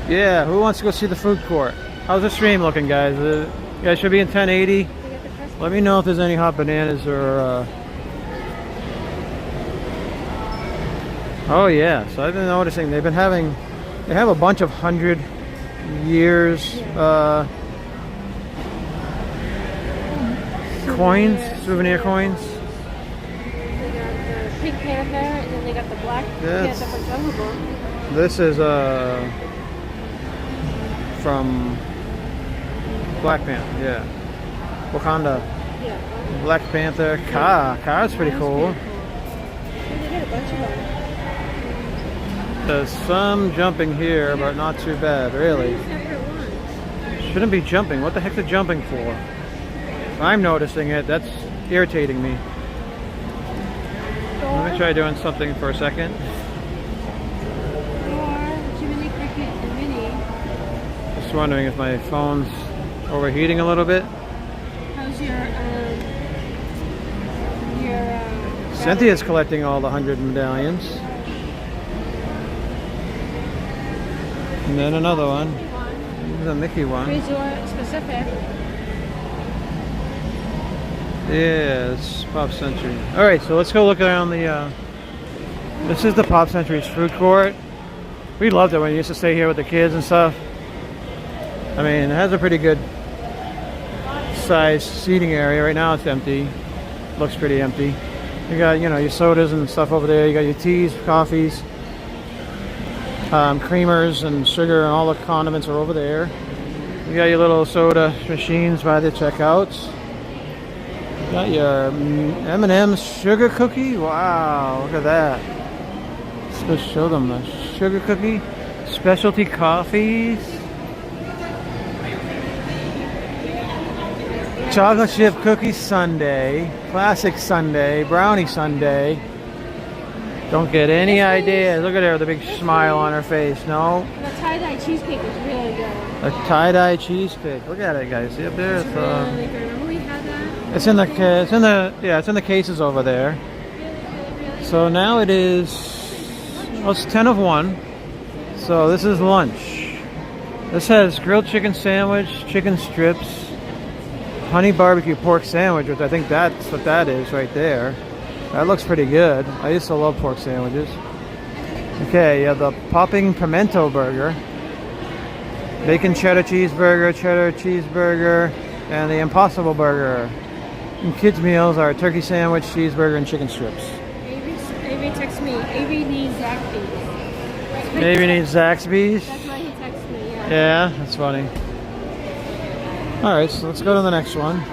Yeah, who wants to go see the food court? How's the stream looking, guys? You guys should be in 1080. Let me know if there's any hot bananas or oh yeah, so I've been noticing they have a bunch of 100 years coins, souvenir coins. They got the Pink Panther, and then they got the Black Panther from Jungle Book. This is from Black Panther, yeah. Wakanda. Yeah. Black Panther. Car's pretty cool. They got a bunch of them. There's some jumping here, but not too bad, really. Separate ones. Shouldn't be jumping. What the heck are they jumping for? I'm noticing it. That's irritating me. Let me try doing something for a second. Jiminy Cricket and Minnie. Just wondering if my phone's overheating a little bit. How's your Cynthia's collecting all the 100 medallions. And then another one. There's a Mickey one. Resort specific. Yeah, it's Pop Century. Alright, so let's go look around the this is the Pop Century's food court. We loved it when we used to stay here with the kids and stuff. I mean, it has a pretty good sized seating area. Right now it's empty. Looks pretty empty. You got, you know, your sodas and stuff over there. You got your teas, coffees, creamers and sugar, and all the condiments are over there. You got your little soda machines by the checkouts. You got your M&M's sugar cookie. Wow, look at that. Let's go show them the sugar cookie. Specialty coffees. Chocolate chip cookie sundae, classic sundae, brownie sundae. Don't get any idea. Look at her with a big smile on her face. No. The tie-dye cheesecake is really good. A tie-dye cheesecake. Look at it, guys. See up there? It's really good. Remember we had that? It's in the cases over there. So now it is. Well, it's 10 of 1. So this is lunch. This has grilled chicken sandwich, chicken strips, honey barbecue pork sandwich, which I think that's what that is right there. That looks pretty good. I used to love pork sandwiches. Okay, you have the popping pimento burger, bacon cheddar cheeseburger, and the Impossible Burger. And kids' meals are turkey sandwich, cheeseburger, and chicken strips. Avery texts me. Avery needs Zaxby's. Maybe needs Zaxby's. That's why he texts me. Yeah. Yeah, that's funny. All right, so let's go to the next one.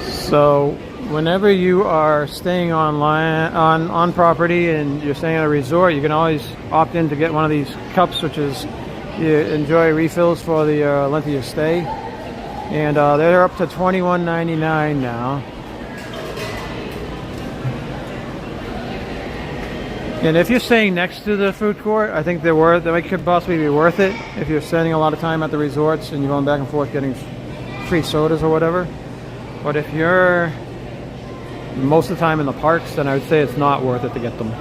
So, whenever you are staying on property and you're staying at a resort, you can always opt in to get one of these cups, which is you enjoy refills for the length of your stay, and they're up to $21.99 now. And if you're staying next to the food court, I think they could possibly be worth it if you're spending a lot of time at the resorts and you're going back and forth getting free sodas or whatever. But if you're most of the time in the parks, then I would say it's not worth it to get them.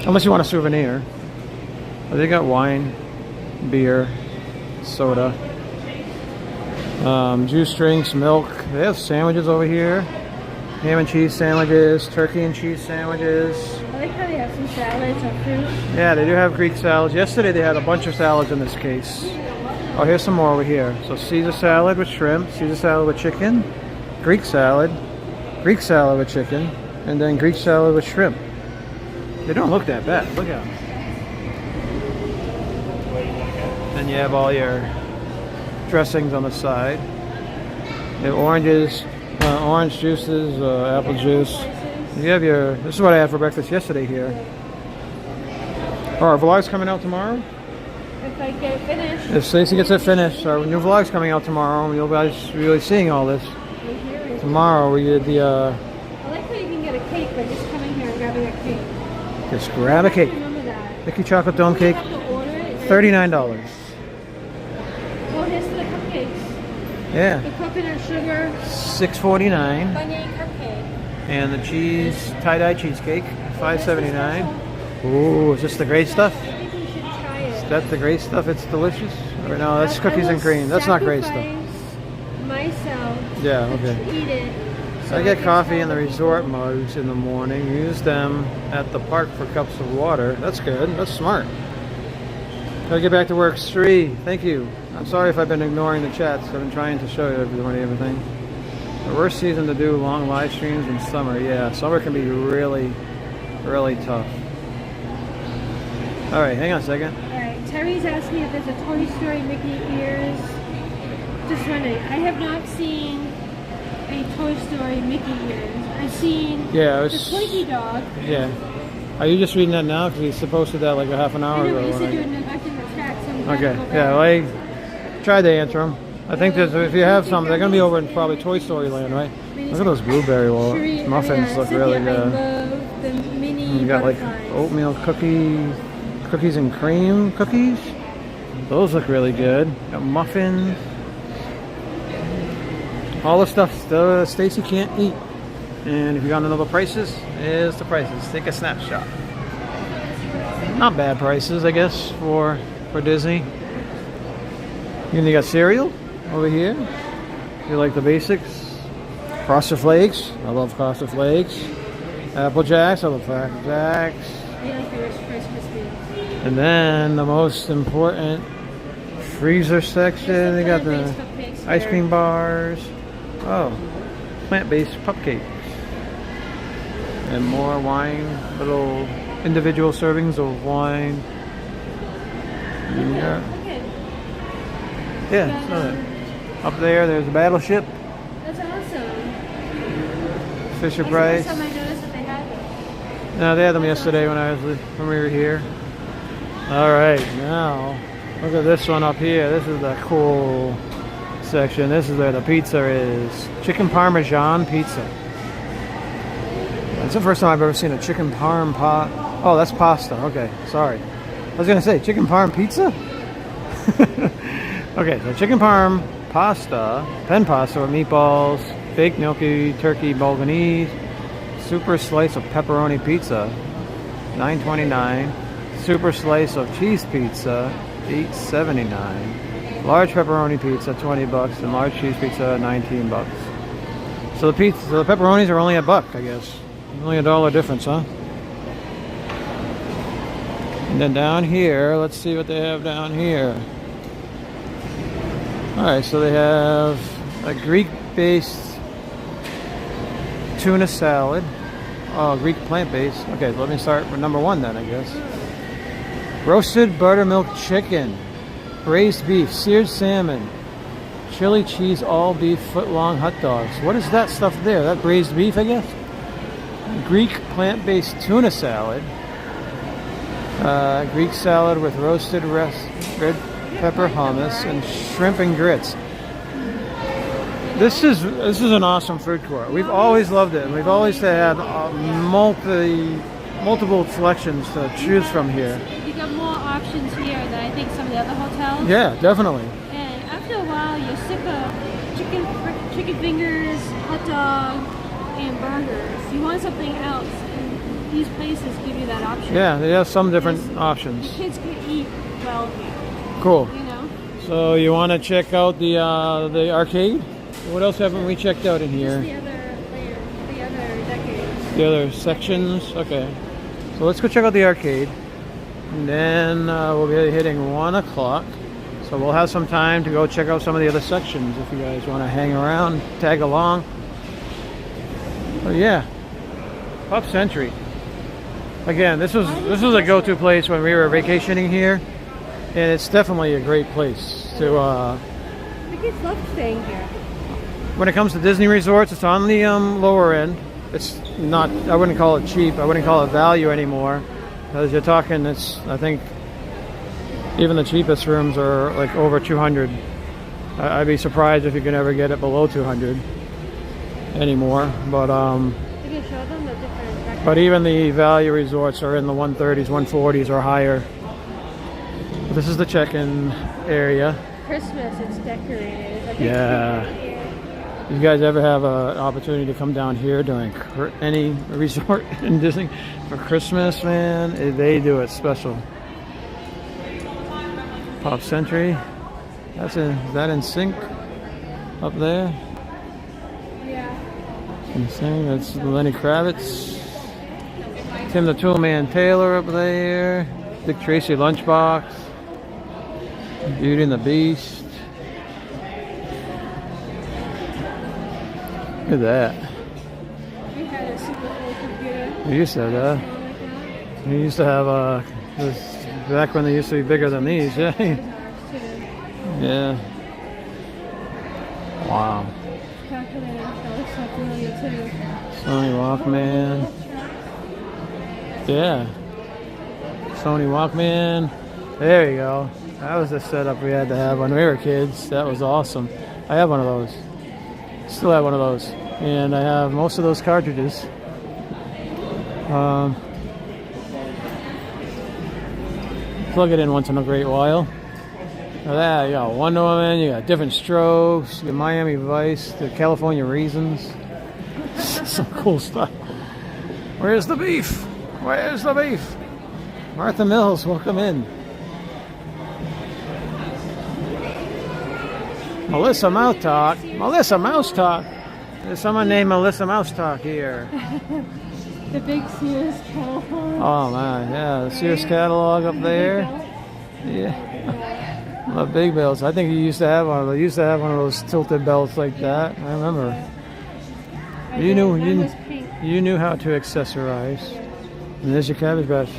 Unless you want a souvenir. But they got wine, beer, soda, juice drinks, milk. They have sandwiches over here. Ham and cheese sandwiches, turkey and cheese sandwiches. I like how they have some salads or fruit. Yeah, they do have Greek salads. Yesterday they had a bunch of salads in this case. Oh, here's some more over here. So Caesar salad with shrimp, Caesar salad with chicken, Greek salad with chicken, and then Greek salad with shrimp. They don't look that bad. Look at them. Then you have all your dressings on the side. You have oranges, orange juices, apple juice. You have your. This is what I had for breakfast yesterday here. Oh, our vlog's coming out tomorrow? If I get it finished. If Stacy gets it finished, our new vlog's coming out tomorrow, and you'll guys be really seeing all this. Tomorrow we did the. I like how you can get a cake by just coming here and grabbing a cake. Just grab a cake. Remember that. Mickey chocolate dome cake. $39. Oh, here's the cupcakes. Yeah. The coconut sugar. $6.49. Bunny cupcake. And the cheese tie-dye cheesecake, $5.79. Ooh, is this the great stuff? I think we should try it. Is that the great stuff? It's delicious. Or no, that's cookies and cream. That's not great stuff. Myself. Yeah, okay. Eat it. So I get coffee in the resort mugs in the morning. Use them at the park for cups of water. That's good. That's smart. Gotta get back to work. Sri, thank you. I'm sorry if I've been ignoring the chats. I've been trying to show you everything. The worst season to do long live streams in summer. Yeah, summer can be really, really tough. All right, hang on a second. All right, Terry's asking if there's a Toy Story Mickey ears. Just wondering, I have not seen a Toy Story Mickey ears. I've seen the Twinkie dog. Yeah. Are you just reading that now? Because you posted that like a half an hour I know, ago. but you said you were neglecting the chat, so I'm okay, yeah, well, I tried to answer them. I think that if you have some, they're going to be over in probably Toy Story Land, right? Look at those blueberry muffins, look really good. I love the mini You got like butterflies. oatmeal cookies and cream cookies. Those look really good. Got muffins. All the stuff that Stacy can't eat. And if you want to know the prices, here's the prices. Take a snapshot. Not bad prices, I guess, for Disney. And you got cereal over here. You like the basics. Frosted Flakes. I love Frosted Flakes. Apple Jacks. I love Apple Jacks. You like the Rice Krispies. And then the most important freezer section. They got the ice cream bars. Oh, plant-based cupcakes. And more wine, little individual servings of wine. Yeah, so up there, there's a battleship. That's awesome. Fisher Price. That's the first time I noticed that they had them. No, they had them yesterday when we were here. All right, now look at this one up here. This is the cool section. This is where the pizza is. Chicken Parmesan pizza. It's the first time I've ever seen a chicken parm pot. Oh, that's pasta. Okay, sorry. I was gonna say chicken parm pizza. Okay, so chicken parm pasta, pen pasta with meatballs, baked milky turkey bolognese, super slice of pepperoni pizza, $9.29. Super slice of cheese pizza, $8.79. Large pepperoni pizza, $20, and large cheese pizza, $19. So the pepperonis are only $1, I guess. Only $1 difference, huh? And then down here, let's see what they have down here. Alright, so they have a Greek-based tuna salad. Oh, Greek plant-based. Okay, let me start with number one then, I guess. Roasted buttermilk chicken, braised beef, seared salmon, chili cheese, all beef, foot-long hot dogs. What is that stuff there? That braised beef, I guess? Greek plant-based tuna salad. Greek salad with roasted red pepper hummus and shrimp and grits. This is an awesome food court. We've always loved it. We've always had multiple selections to choose from here. You got more options here than I think some of the other hotels. Yeah, definitely. And after a while, you're sick of chicken fingers, hot dog, and burgers. You want something else. And these places give you that option. Yeah, they have some different options. The kids can eat well here. Cool. You know. So you want to check out the arcade? What else haven't we checked out in here? Just the other decades. The other sections? Okay. So let's go check out the arcade. And then we'll be hitting 1 o'clock. So we'll have some time to go check out some of the other sections if you guys want to hang around, tag along. But yeah, Pop Century. Again, this was a go-to place when we were vacationing here. And it's definitely a great place to... The kids love staying here. When it comes to Disney resorts, it's on the lower end. It's not, I wouldn't call it cheap. I wouldn't call it value anymore. Because you're talking, I think, even the cheapest rooms are like over 200. I'd be surprised if you can ever get it below 200 anymore. But You can show them the different... but even the value resorts are in the 130s, 140s or higher. This is the check-in area. Christmas, it's decorated. It's a big Yeah. here. You guys ever have an opportunity to come down here during any resort in Disney for Christmas, man? They do it special. Pop Century. Is that in sync up there? Yeah. In sync. That's Lenny Kravitz. Tim the Toolman Taylor up there. Dick Tracy Lunchbox. Beauty and the Beast. Look at that. We had a super old computer. We used to have that. We used to have back when they used to be bigger than these, yeah. Yeah. Wow. Calculator, that looks so familiar too. Sony Walkman. Yeah. Sony Walkman. There you go. That was the setup we had to have when we were kids. That was awesome. I have one of those. Still have one of those. And I have most of those cartridges. Plug it in once in a great while. Now that, you got Wonder Woman, you got Different Strokes, you got Miami Vice, the California Reasons. Some cool stuff. Where's the beef? Where's the beef? Martha Mills, welcome in. Melissa Mouse Talk. Melissa Mouse Talk. There's someone named Melissa Mouse Talk here. The big Sears catalog. Oh man, yeah, the Sears catalog up there. Yeah. The big belts. I think you used to have one. They used to have one of those tilted belts like that. I remember. You knew how to accessorize. And there's your Cabbage Patch.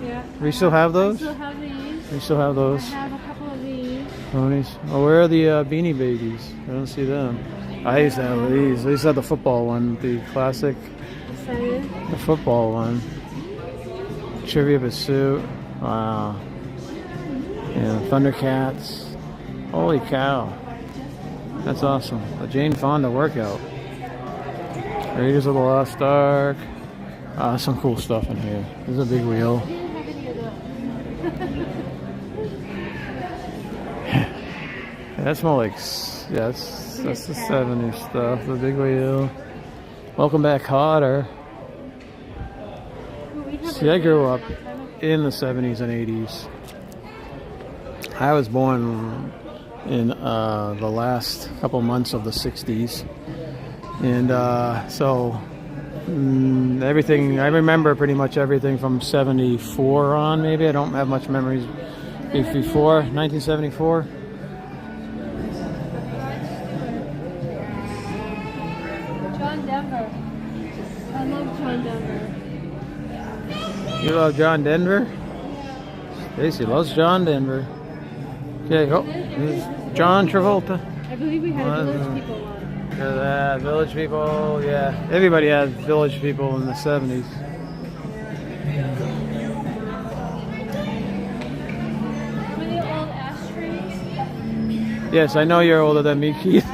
Yeah. We still have those? I still have these. We still have those. I have a couple of these. Ponies. Oh, where are the Beanie Babies? I don't see them. I used to have these. I used to have the football one, the classic. The football one. Trivia Pursuit. Wow. Yeah, Thundercats. Holy cow. That's awesome. The Jane Fonda workout. Raiders of the Lost Ark. Some cool stuff in here. There's a big wheel. That's more like, yeah, that's the 70s stuff. The big wheel. Welcome back, Cotter. See, I grew up in the 70s and 80s. I was born in the last couple months of the 60s. And so Everything, I remember pretty much everything from 74 on, maybe. I don't have much memories before 1974. John Denver. I love John Denver. You love John Denver? Stacy loves John Denver. Okay, oh, this is John Travolta. I believe we had Village People on. Village People, yeah. Everybody had Village People in the 70s. Were they old ashtrays? Yes, I know you're older than me, Keith.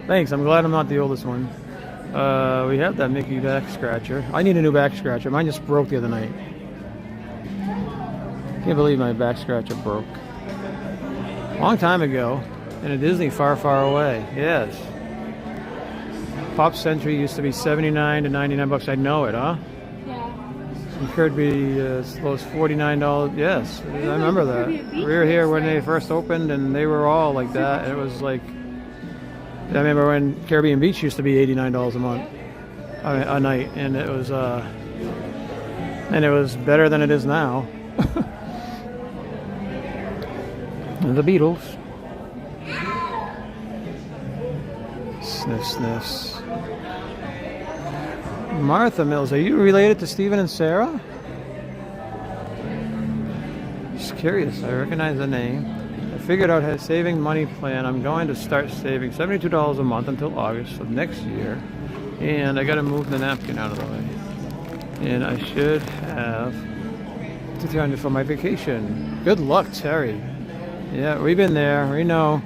Thanks, I'm glad I'm not the oldest one. We have that Mickey back scratcher. I need a new back scratcher. Mine just broke the other night. Can't believe my back scratcher broke. Long time ago, in a Disney far, far away. Yes. Pop Century used to be 79 to 99 bucks. I know it, huh? Yeah. It could be as low as $49. Yes, I remember that. We were here when they first opened, and they were all like that. It was like, I remember when Caribbean Beach used to be $89 a month, a night, and it was better than it is now. The Beatles. Sniff, sniffs. Martha Mills, are you related to Stephen and Sarah? Just curious, I recognize the name. I figured out a saving money plan. I'm going to start saving $72 a month until August of next year. And I gotta move the napkin out of the way. And I should have $200 for my vacation. Good luck, Terry. Yeah, we've been there. We know.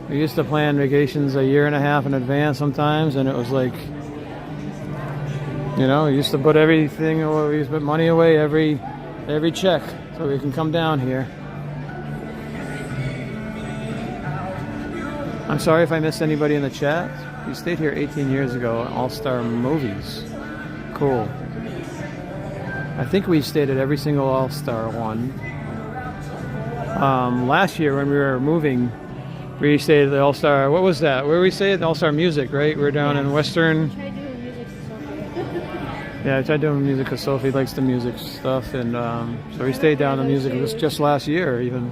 We used to plan vacations a year and a half in advance sometimes, and it was like, you know, we used to put everything away. We used to put money away every check so we can come down here. I'm sorry if I missed anybody in the chat. We stayed here 18 years ago at All-Star Movies. Cool. I think we stayed at every single All-Star one. Last year when we were moving, we stayed at the All-Star, what was that? Where we stayed? All-Star Music, right? We're down in Western. Yeah, I tried doing music because Sophie likes the music stuff, and so we stayed down in music just last year even.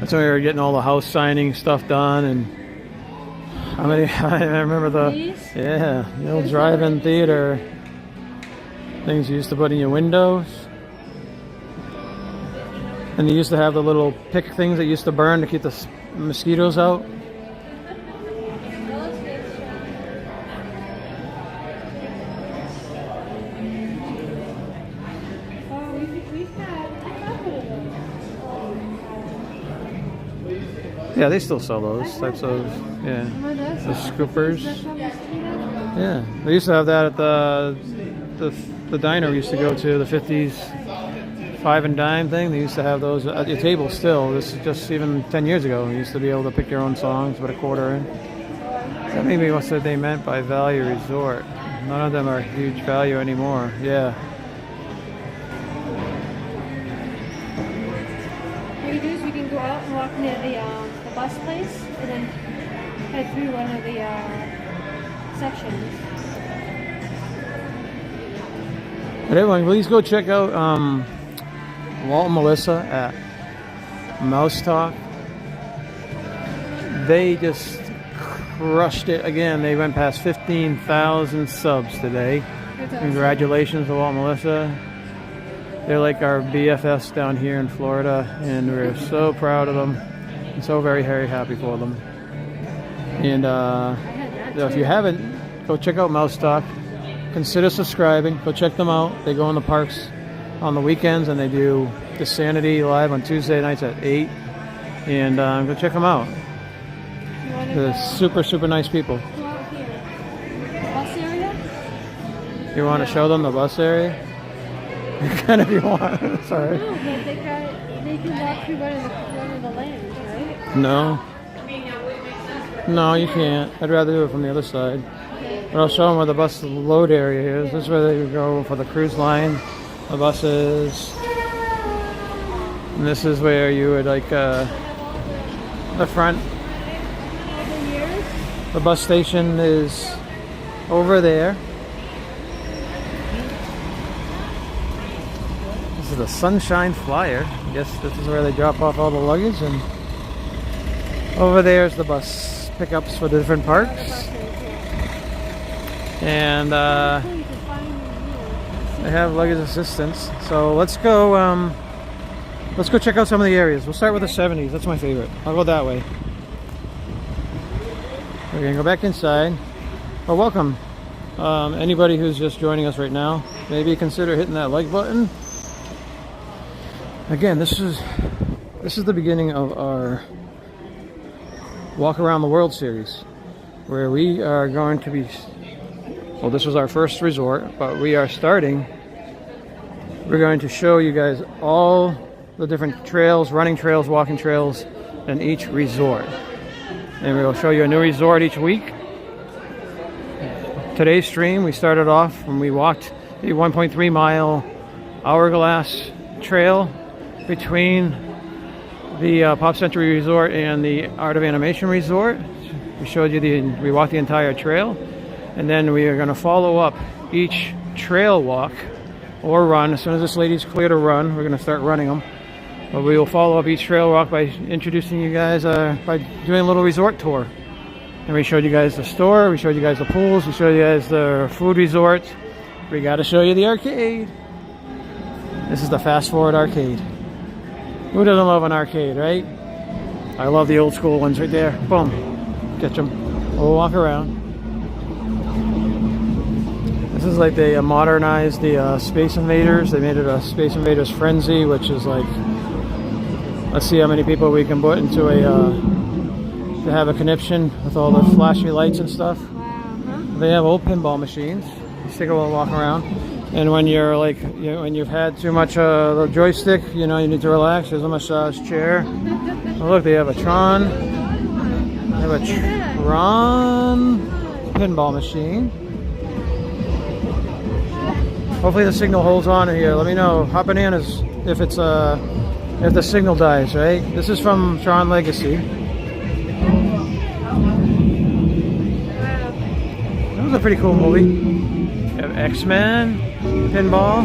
That's when we were getting all the house signing stuff done, and how many, I remember the old drive-in theater things you used to put in your windows. And you used to have the little pick things that used to burn to keep the mosquitoes out. Yeah, they still sell those types of, the scoopers. Yeah, they used to have that at the diner we used to go to, the 50s. 5 and dime thing. They used to have those at your table still. This is just even 10 years ago. You used to be able to pick your own songs, put a quarter in. That may be what they meant by value resort. None of them are huge value anymore. Yeah. What we do is we can go out and walk near the bus place and then head through one of the sections. But everyone, please go check out Walt and Melissa at Mouse Talk. They just crushed it again. They went past 15,000 subs today. Congratulations to Walt and Melissa. They're like our BFFs down here in Florida, and we're so proud of them and so very, very happy for them. And if you haven't, go check out Mouse Talk. Consider subscribing. Go check them out. They go in the parks on the weekends, and they do Insanity live on Tuesday nights at 8. And go check them out. They're super, super nice people. Bus area? You want to show them the bus area? You can if you want. Sorry. No, but they can walk through one of the lanes, right? No. No, you can't. I'd rather do it from the other side. But I'll show them where the bus load area is. This is where they go for the cruise line. The buses, and this is where you would like the front. The bus station is over there. This is the Sunshine Flyer. I guess this is where they drop off all the luggage, and over there is the bus pickups for the different parks. And they have luggage assistance. So let's go check out some of the areas. We'll start with the 70s. That's my favorite. I'll go that way. We're gonna go back inside. Well, welcome anybody who's just joining us right now. Maybe consider hitting that like button. Again, this is the beginning of our Walk Around the World series, where we are going to be, well, this was our first resort, but we're going to show you guys all the different trails, running trails, walking trails in each resort. And we'll show you a new resort each week. Today's stream, we started off when we walked the 1.3 mile Hourglass Trail between the Pop Century Resort and the Art of Animation Resort. We showed you we walked the entire trail, and then we are going to follow up each trail walk or run. As soon as this lady's clear to run, we're going to start running them. But we will follow up each trail walk by introducing you guys by doing a little resort tour. And we showed you guys the store, we showed you guys the pools, we showed you guys the food resort. We got to show you the arcade. This is the Fast Forward Arcade. Who doesn't love an arcade, right? I love the old school ones right there. Boom. Catch them. We'll walk around. This is like they modernized the Space Invaders. They made it a Space Invaders Frenzy, which is like, let's see how many people we can put into to have a conniption with all the flashy lights and stuff. They have old pinball machines. Let's take a little walk around. And when you're like, when you've had too much the joystick, you need to relax. There's a massage chair. Oh, look, they have a Tron. They have a Tron pinball machine. Hopefully the signal holds on here. Let me know. Hot Bananas if it's if the signal dies, right? This is from Tron Legacy. That was a pretty cool movie. You have X-Men, pinball.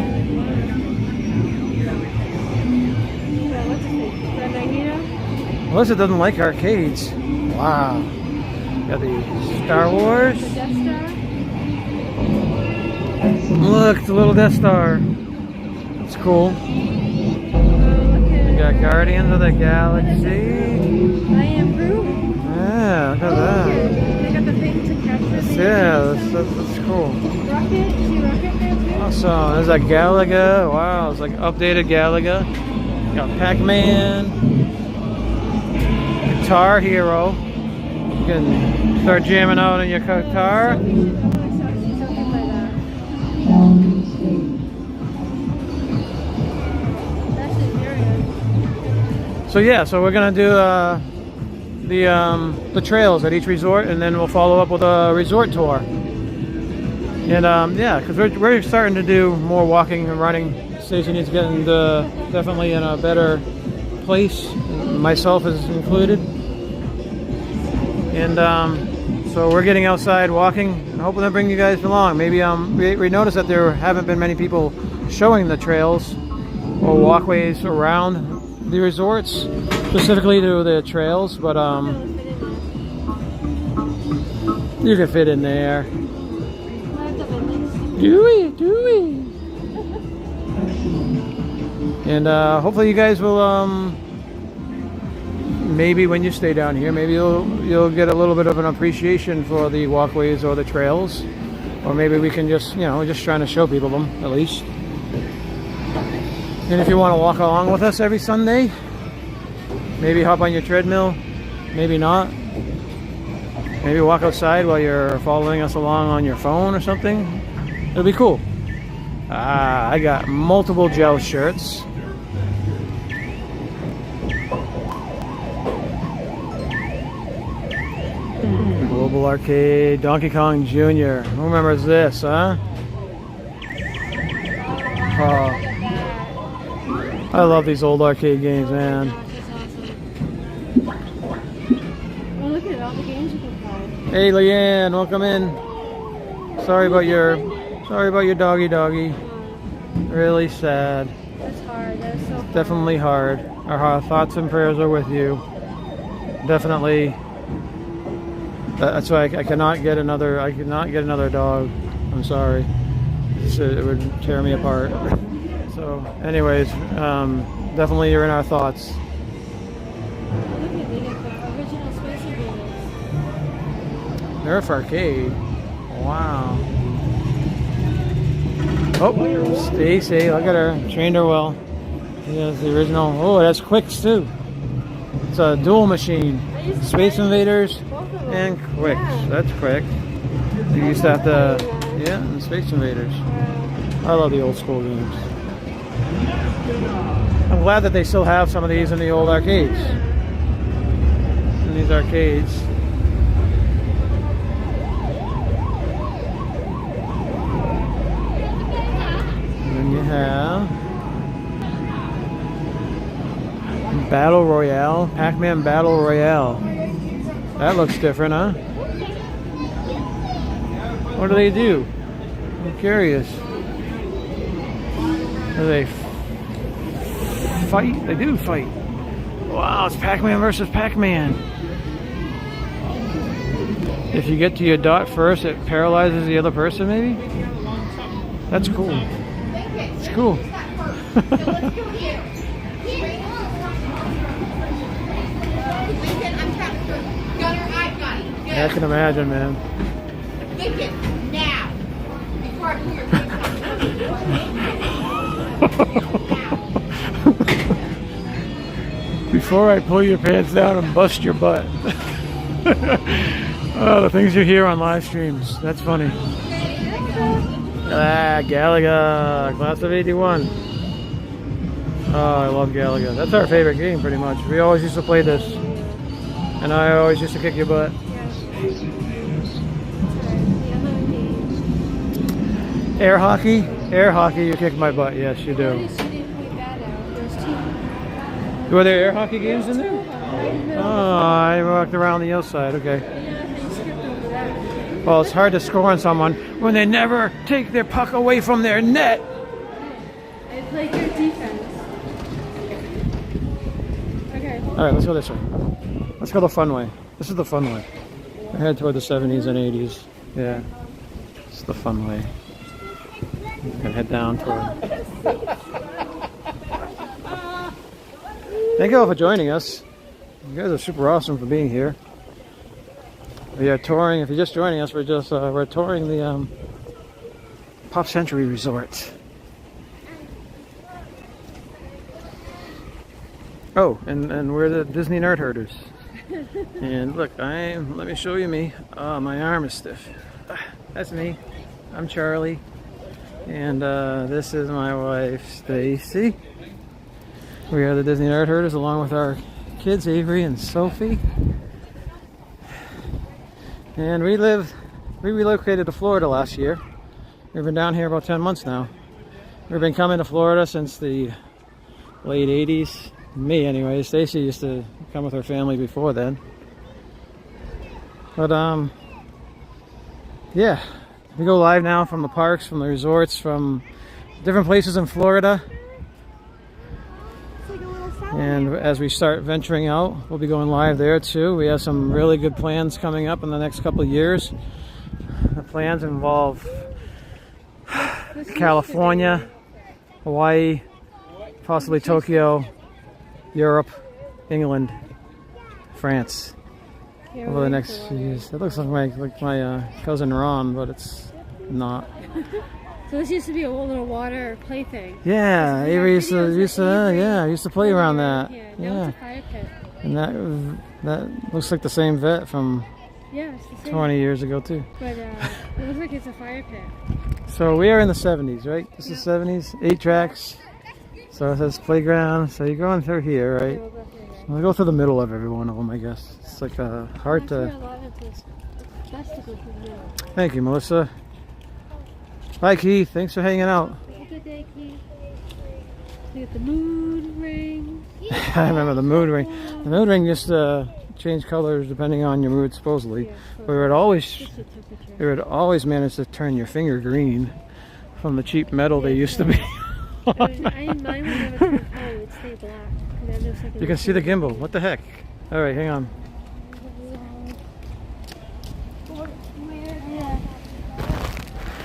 Melissa doesn't like arcades. Wow. Got the Star Wars. Look, the little Death Star. It's cool. We got Guardians of the Galaxy. I am Groot. Yeah, look at that. They got the thing to capture the that's cool. Rocket. See Rocket there too? Awesome. There's a Galaga. Wow, it's like updated Galaga. Got Pac-Man. Guitar Hero. You can start jamming out on your guitar. So yeah, so we're gonna do the trails at each resort, and then we'll follow up with a resort tour. And yeah, because we're starting to do more walking and running. Stacey needs to get definitely in a better place, myself is included. And so we're getting outside walking and hoping to bring you guys along. Maybe we noticed that there haven't been many people showing the trails or walkways around the resorts, specifically to the trails, but you can fit in there. Do we? And hopefully you guys will maybe when you stay down here, maybe you'll get a little bit of an appreciation for the walkways or the trails, or maybe we can just just trying to show people them at least. And if you want to walk along with us every Sunday, maybe hop on your treadmill, maybe not. Maybe walk outside while you're following us along on your phone or something. It'll be cool. I got multiple gel shirts. Global Arcade, Donkey Kong Jr. Who remembers this, huh? Oh. I love these old arcade games, man. Well, look at all the games you can play. Hey, Leanne, welcome in. Sorry about your doggy. Really sad. It's hard. That's so hard. Definitely hard. Our thoughts and prayers are with you. Definitely. That's why I cannot get another. I cannot get another dog. I'm sorry. It would tear me apart. So, anyways, definitely you're in our thoughts. Look at the original Space Invaders. Nerf Arcade. Wow. Oh, Stacy, look at her. Trained her well. Yeah, it's the original. Oh, that's Quicks too. It's a dual machine. Space Invaders and Quicks. Yeah. That's quick. You used to have to, yeah, and Space Invaders. I love the old school games. I'm glad that they still have some of these in the old arcades. In these arcades. And then you have Battle Royale, Pac-Man Battle Royale. That looks different, huh? What do they do? I'm curious. Do they fight? They do fight. Wow, it's Pac-Man versus Pac-Man. If you get to your dot first, it paralyzes the other person, maybe? That's cool. It's cool. I can imagine, man. Now, before I pull your Before I pull your pants down and bust your butt. Oh, the things you hear on live streams. That's funny. Ah, Galaga, Class of 81. Oh, I love Galaga. That's our favorite game, pretty much. We always used to play this. And I always used to kick your butt. Air hockey? Air hockey, you kick my butt. Yes, you do. Were there air hockey games in there? Oh, I walked around the outside. Okay. Well, it's hard to score on someone when they never take their puck away from their net. I play good defense. Okay. All right, let's go this way. Let's go the fun way. This is the fun way. We're headed toward the 70s and 80s. Yeah. It's the fun way. We're gonna head down toward. Thank you all for joining us. You guys are super awesome for being here. We are touring. If you're just joining us, we're touring the Pop Century Resort. Oh, and we're the Disney Nerd Herders. And look, let me show you me. Oh, my arm is stiff. That's me. I'm Charlie. And this is my wife, Stacy. We are the Disney Nerd Herders along with our kids, Avery and Sophie. And we relocated to Florida last year. We've been down here about 10 months now. We've been coming to Florida since the late 80s. Me anyway. Stacy used to come with her family before then. But yeah. We go live now from the parks, from the resorts, from different places in Florida. And as we start venturing out, we'll be going live there too. We have some really good plans coming up in the next couple of years. The plans involve California, Hawaii, possibly Tokyo, Europe, England, France. Over the next few years. That looks like my cousin Ron, but it's not. So this used to be a little water plaything. Yeah, Avery used to play around that. Yeah, Yeah. that was a fire pit. And that looks like the same vet from Yeah, it's the same. 20 years ago too. But it looks like it's a fire pit. So we are in the 70s, right? This is 70s, 8 tracks. So it says playground. So you're going through here, right? We'll go through here. We'll go through the middle of every one of them, I guess. It's like hard to. It's best to go through the middle. Thank you, Melissa. Bye, Keith. Thanks for hanging out. Have a good day, Keith. We got the mood ring. I remember the mood ring. The mood ring just change colors depending on your mood, supposedly. Yeah, But it would always, just the temperature. it would always manage to turn your finger green from the cheap metal they used to be. I mean, mine would never turn color, it would stay black. And then there's like You can see the gimbal. What the heck? All right, hang on. Yeah.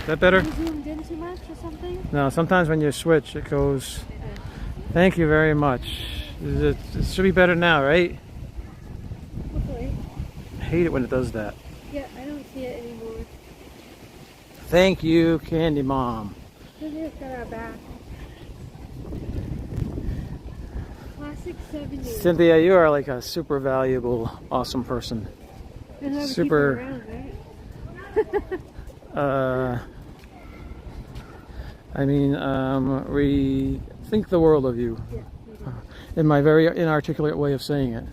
Is that better? You zoomed in too much or something? No, sometimes when you switch, it goes. Thank you very much. It should be better now, right? Hopefully. I hate it when it does that. Yeah, I don't see it anymore. Thank you, Candy Mom. Cynthia's got our back. Classic 70s. Cynthia, you are like a super valuable, awesome person. And I would Super. keep her around, right? I mean, we think the world of you. Yeah, we do. In my very inarticulate way of saying it.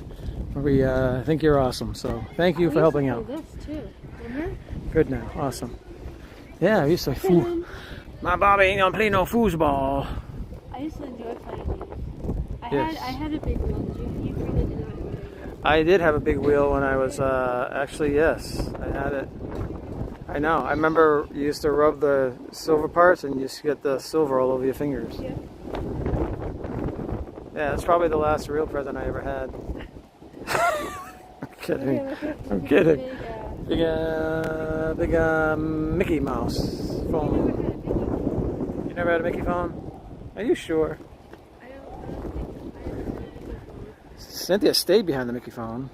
We think you're awesome, so thank you for helping out. This too. Remember? Good now, awesome. Yeah, I used to foo. My Bobby ain't gonna play no foosball. I used to enjoy playing these. Yes. I had a big one. You really did not have a big one. I did have a big wheel when I was actually, yes, I had it. I know. I remember you used to rub the silver parts and you used to get the silver all over your fingers. Yeah. Yeah, that's probably the last real present I ever had. I'm kidding. I'm kidding. Big Mickey Mouse phone. You never had a Mickey phone? Are you sure? I don't think I ever had a big one. Cynthia stayed behind the Mickey phone.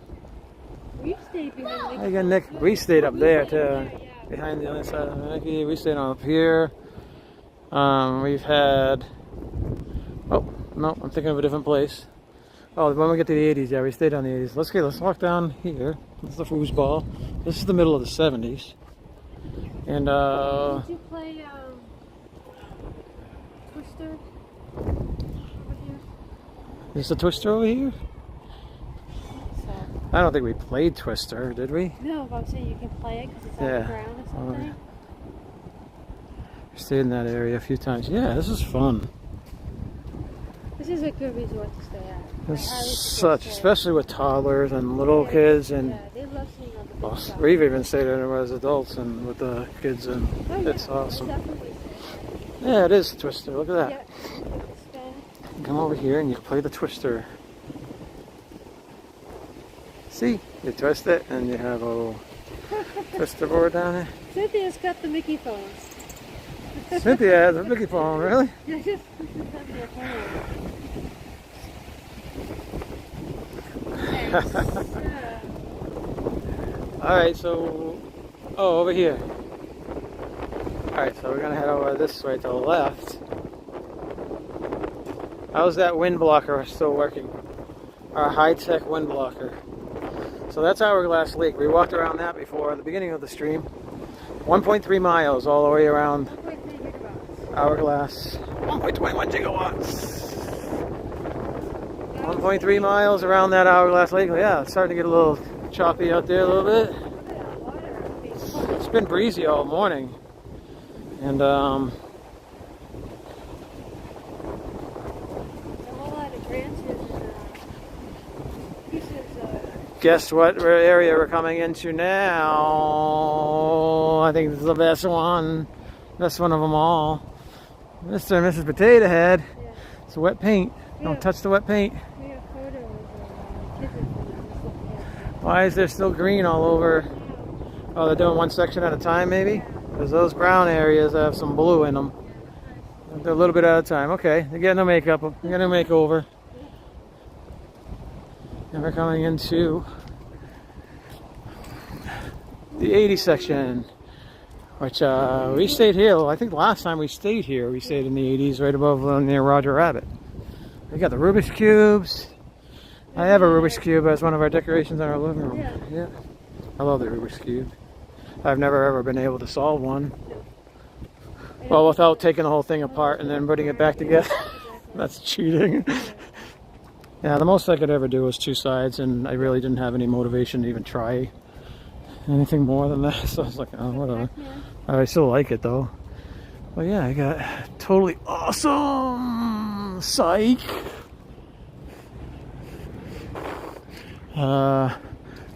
We stayed behind the I got Nick. We stayed up there too. Yeah. Behind the other side of the Mickey. We stayed up here. We've had. Oh no, I'm thinking of a different place. Oh, when we get to the 80s, yeah, we stayed on the 80s. Let's walk down here. This is the foosball. This is the middle of the 70s. And Did you play Twister over here? is the Twister over here? So. I don't think we played Twister, did we? No, but I'm saying you can play it because it's on Yeah. the ground or something. We stayed in that area a few times. Yeah, this is fun. This is a good resort to stay at. It's I highly such, suggest it. especially with toddlers and little kids, and Yeah, they love seeing all the well, big stuff. we've even stayed in it as adults and with the kids, and Oh, yeah, it's awesome. Definitely. Yeah, it is a Twister. Look at that. Yeah. Spin. Come over here and you can play the Twister. See, you twist it and you have a little Twister board down there. Cynthia's got the Mickey phones. Cynthia has a Mickey phone, really? Yeah, just have your All right, so over here. All right, so we're gonna head over this way to the left. How's that wind blocker still working? Our high-tech wind blocker. So that's Hourglass Lake. We walked around that before at the beginning of the stream. 1.3 miles all the way around Hourglass. 1.21 gigawatts. 1.3 miles around that Hourglass Lake. Yeah, it's starting to get a little choppy out there a little bit. It's been breezy all morning. And guess what area we're coming into now? I think this is the best one. Best one of them all. Mr. and Mrs. Potato Head. Yeah. It's wet paint. Don't touch the wet paint. We have photos of kids in front. Why is there still green all over? Oh, they're doing one section at a time, maybe? Because those brown areas have some blue in them. They're a little bit at a time. Okay, they're getting a makeup. They're getting a makeover. And we're coming into the 80 section, which we stayed here. I think the last time we stayed here, we stayed in the 80s, right above near Roger Rabbit. We got the Rubik's Cubes. I have a Rubik's Cube as one of our decorations in our living room. Yeah. I love the Rubik's Cube. I've never ever been able to solve one. Well, without taking the whole thing apart and then putting it back together. That's cheating. Yeah, the most I could ever do was two sides, and I really didn't have any motivation to even try anything more than that. So I was like, oh, whatever. I still like it though. But yeah, I got totally awesome. Psych.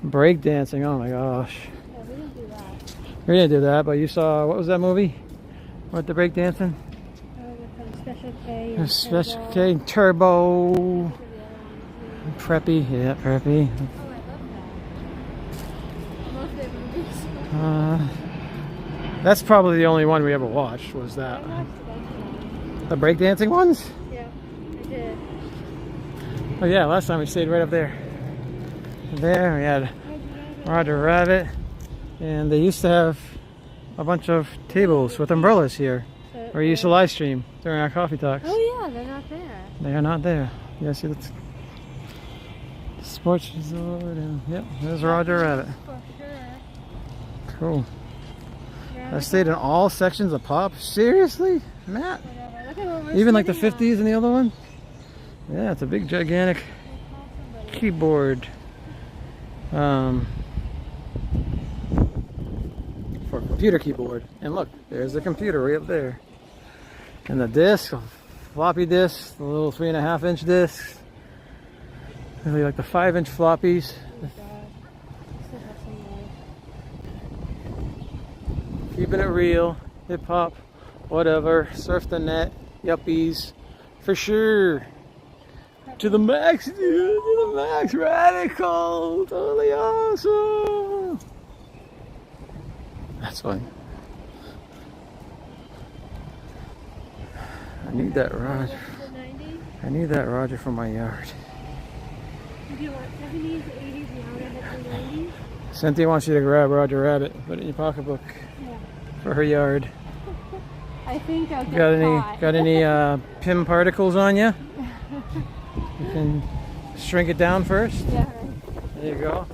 Break dancing, oh my gosh. Yeah, we didn't do that. We didn't do that, but you saw, what was that movie? With the break dancing? With Special K and Special Turbo. K, Turbo, Yeah, yeah. Preppy, yeah, Preppy. Oh, I love that. I love their movies. That's probably the only one we ever watched, was I that. watched a bunch of them. The breakdancing ones? Yeah, I did. Oh yeah, last time we stayed right up there. There we had Roger Rabbit, and they used to have a bunch of tables with umbrellas here, where you used to live stream during our coffee talks. Oh yeah, they're not there. They are not there. Yeah, see that's Sports Resort, and yep, there's Roger Rabbit. For sure. Cool. Yeah, I stayed in all sections of Pop. Seriously, Matt? whatever. Look at what we're Even like the sitting 50s and the other one? Yeah, it's a big, gigantic on. keyboard. For a computer keyboard. And look, there's the computer right up there. And the disc, floppy disks, the little 3.5-inch discs. Really like the 5-inch floppies. Oh my God. Still have some more. Keeping it real, hip hop, whatever, surf the net, yuppies, for sure. To the max, dude, to the max, radical, totally awesome. That's fun. I need that Roger. The 90s? I need that Roger for my yard. Did you want 70s, 80s, now we're hit the 90s? Cynthia wants you to grab Roger Rabbit, put it in your pocketbook Yeah. for her yard. I think I'll get Got any PIM particles on you? You can shrink it down first. Yeah, right. There you go.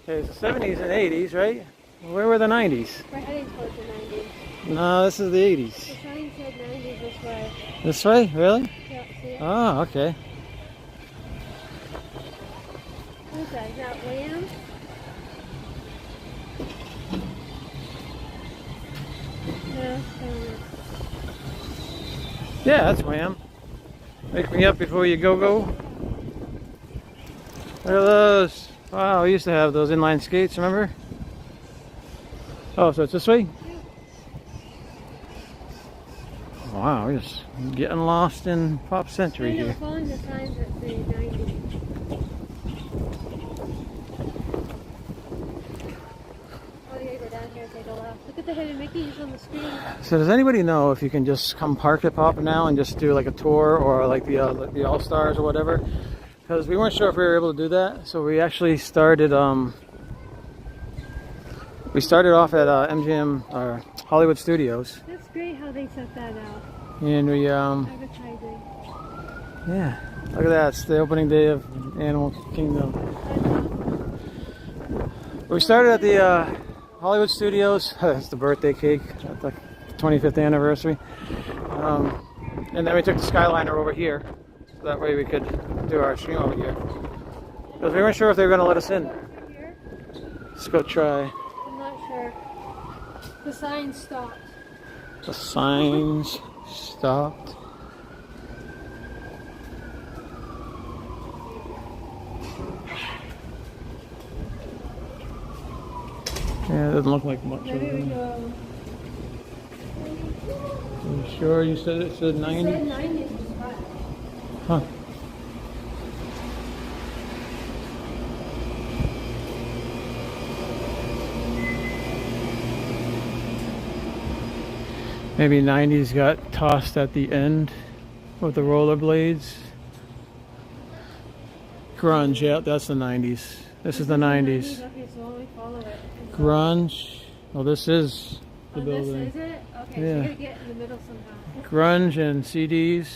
Okay, so 70s and 80s, right? Where were the 90s? We're heading towards the 90s. No, this is the 80s. The sign said 90s this way. This way? Really? Yeah, see it? Oh, okay. What is that? Is that Wham? No, Yeah, that's Wham. Wake me up before you go. Look at those. Wow, we used to have those inline skates, remember? Oh, so it's this way? Wow, we're just getting lost in Pop Century I know, here. following the signs that say 90s. Oh, you gotta go down here and take a left. Look at the hidden Mickeys on the screen. So does anybody know if you can just come park at Pop now and just do like a tour or like the All-Stars or whatever? Because we weren't sure if we were able to do that, so we actually started off at MGM Hollywood Studios, That's great how they set that out. and we Advertising. yeah, look at that, it's the opening day of Animal Kingdom. We started at the Hollywood Studios. It's the birthday cake at the 25th anniversary, and then we took the Skyliner over here. That way we could do our stream over here. Because we weren't sure if they were going to let us in. Here? Let's go try. I'm not sure. The sign stopped. The signs stopped. Yeah, it doesn't look like much of There we them. go. Are you sure you said it said 90? It said 90s was fine. Huh. Maybe 90s got tossed at the end with the rollerblades. Grunge, yeah, that's the 90s. This is the 90s. Okay, so let me follow it. Grunge. Oh, this is the building. This is it? Okay, Yeah. so you gotta get in the middle somehow. Grunge and CDs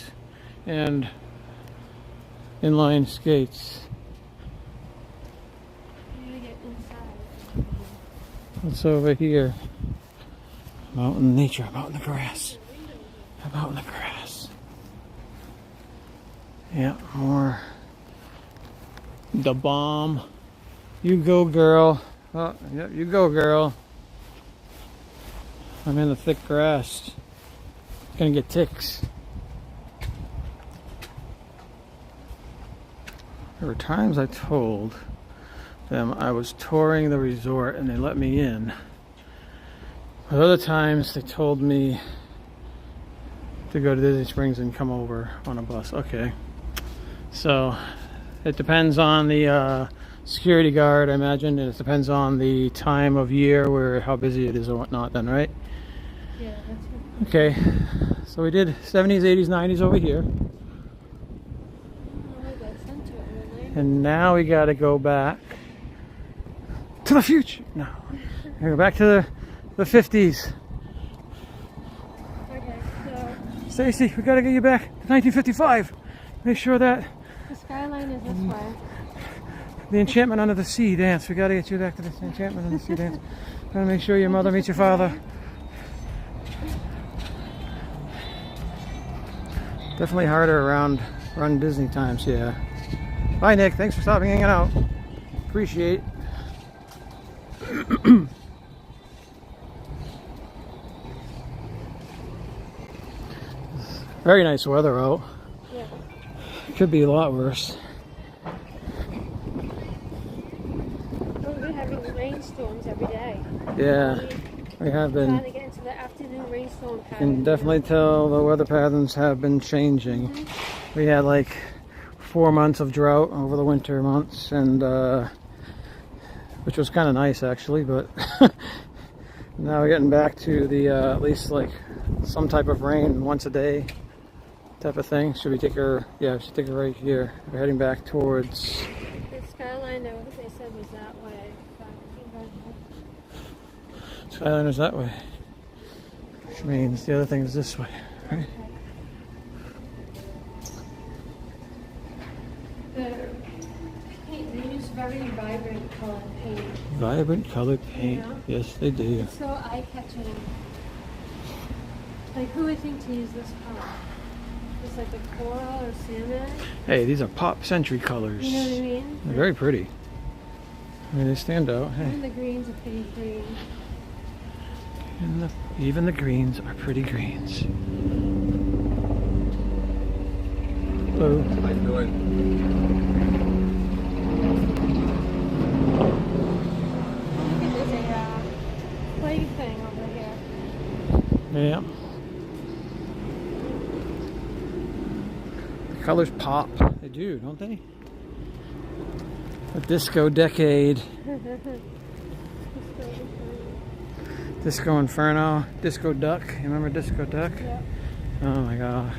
and inline skates. You gotta get inside. What's over here? Out in nature, I'm out in the grass. I'm out in the grass. Yeah, more. The bomb. You go, girl. Oh, yep, you go, girl. I'm in the thick grass. Gonna get ticks. There were times I told them I was touring the resort and they let me in. But other times they told me to go to Disney Springs and come over on a bus. Okay. So it depends on the security guard, I imagine, and it depends on the time of year where how busy it is or whatnot then, right? Yeah, that's Okay. So we did 70s, 80s, 90s over here. And now we got to go back to the future. No, we go back to the 50s. okay, so Stacy, we got to get you back to 1955. Make sure that the skyline is this way. the Enchantment Under the Sea dance. We got to get you back to the Enchantment Under the Sea dance. Got to make sure your mother meets your father. Definitely harder around Disney times, yeah. Bye, Nick. Thanks for stopping hanging out. Appreciate it. Very nice weather out. Yeah. Could be a lot worse. We've been having rainstorms every day. Yeah, we have been. Trying to get into the afternoon rainstorm You pattern. can definitely tell the weather patterns have been changing. We had like 4 months of drought over the winter months, and which was kind of nice actually, but now we're getting back to the at least like some type of rain once a day type of thing. Should we take her? Yeah, we should take her right here. We're heading back towards. The skyline, they said was that way. Skyliner's that way, which means the other thing is this way, right? They use very vibrant colored paint. Vibrant colored paint. Yeah. Yes, they do. It's so eye-catching. Like, who would think to use this color? It's like a coral or salmon. Hey, these are Pop Century colors. You know what I mean? They're very pretty. I mean, they stand out. Hey. Even the greens are pretty green. And even the greens are pretty greens. Hello. How you doing? Look at there's a play thing over here. Yeah. The colors pop. They do, don't they? A disco decade. Disco Inferno. Disco Duck. You remember Disco Duck? Yeah. Oh my gosh.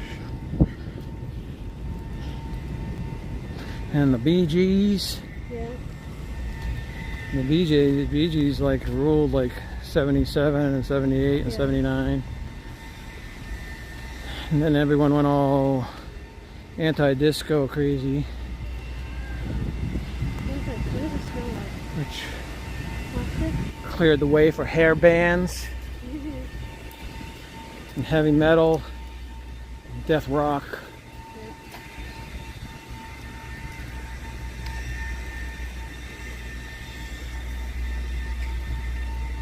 And the Bee Gees. Yeah. The Bee Gees like ruled like 77 and 78 and Yeah. 79. And then everyone went all anti-disco crazy, What does it smell like? which Plastic? cleared the way for hair bands and heavy metal, death rock.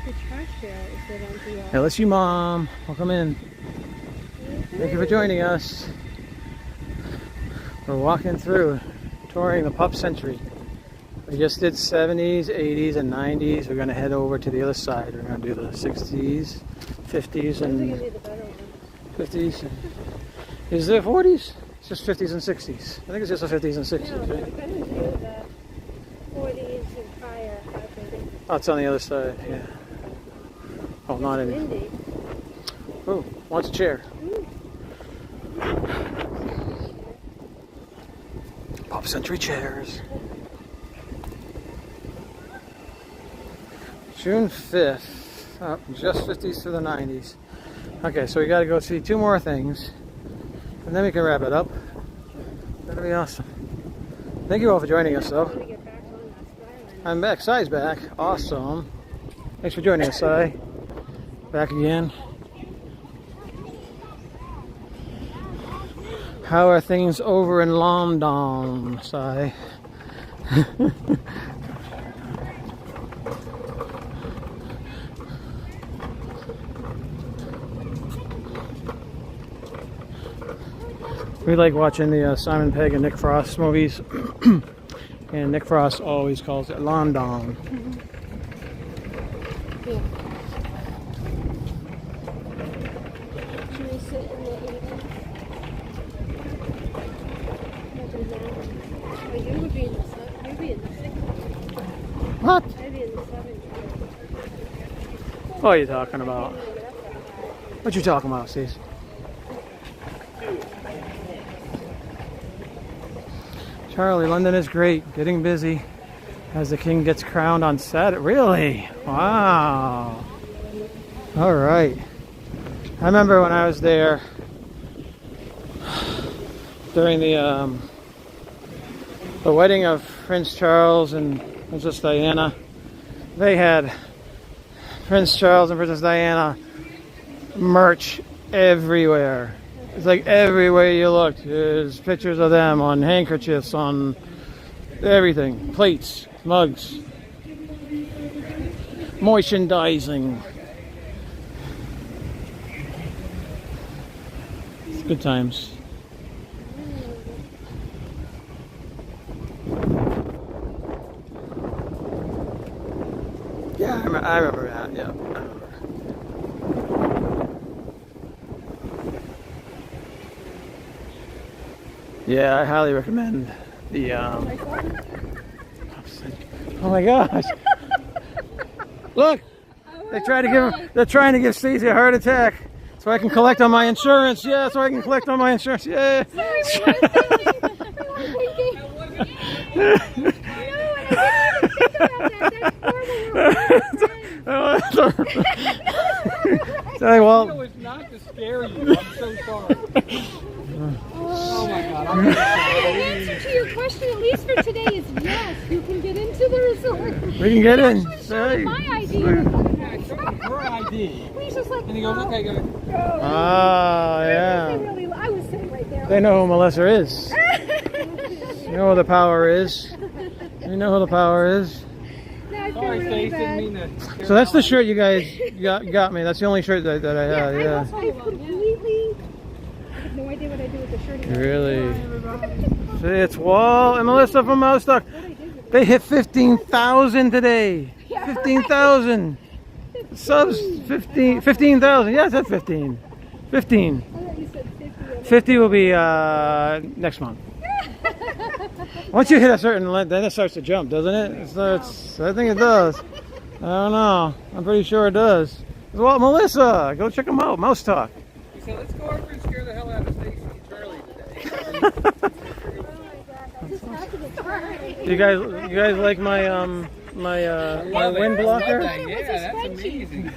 The trash barrel is good on the Hey, that's you, Mom. Welcome in. Thank you for joining us. We're walking through, touring the Pop Century. We just did 70s, 80s, and 90s. We're going to head over to the other side. We're going to do the 60s, 50s, I think and I need the better one. 50s. Is there 40s? It's just 50s and 60s. I think it's just the 50s and No, 60s, but I right? couldn't do the 40s and higher. I think. Oh, it's on the other side, yeah. Oh, not It's any. windy. Oh, wants a chair. Pop Century chairs. June 5th. Oh, just 50s to the 90s. Okay, so we got to go see 2 more things, and then we can wrap it up. That'll be awesome. Thank you all for joining us, I though. want to get back on that skyline. I'm back. Sai's back. Awesome. Thanks for joining us, Sai. Back again. How are things over in London, Sai? We like watching the Simon Pegg and Nick Frost movies. And Nick Frost always calls it London. Yeah. Should we sit in the 80s? Well, you would be in the 70s. You'd be in the 60s. What? I'd be in the 70s. What are you talking about? What you talking about, Steve? Charlie, London is great. Getting busy as the king gets crowned on Saturday. Really? Wow. All right. I remember when I was there during the wedding of Prince Charles and Princess Diana. They had Prince Charles and Princess Diana merch everywhere. It's like everywhere you look, there's pictures of them on handkerchiefs, on everything, plates, mugs, merchandising. It's good times. Yeah, I remember that. Yeah, I remember. Yeah, I highly recommend the. Oh my gosh! Look, they're trying to give Stacey a heart attack, so I can collect on my insurance. Yeah, so I can collect on my insurance. Yeah. Sorry, Walt. It was not to scare you. I'm so sorry. Oh my God. I'm The answer to your question, at least for today, is yes. You can get into the resort. We can get in. Actually, my ID. Her ID. He's just like, And he goes, okay, go. Ah, yeah. I was sitting right there. They know who Melissa is. You know who the power is. You know who the power is. Now I feel Sorry, really Stacey, didn't bad. mean to scare So that's the you. shirt you guys got me. That's the only shirt that I had. I Yeah. completely have no idea what I do with the shirt. Really? See, it's Walt and Melissa from Mousestock. They hit 15,000 today. 15,000 subs. 15,000. Yeah, I said 15. 15. I thought you said 50. 50 will be next month. Once you hit a certain length, then it starts to jump, doesn't it? It starts, I think it does. I don't know. I'm pretty sure it does. Well, Melissa, go check them out. Mouse Talk. He said, let's go over and scare the hell out of Stacey and Charlie today. You guys like my my wind blocker? Yeah, that's amazing.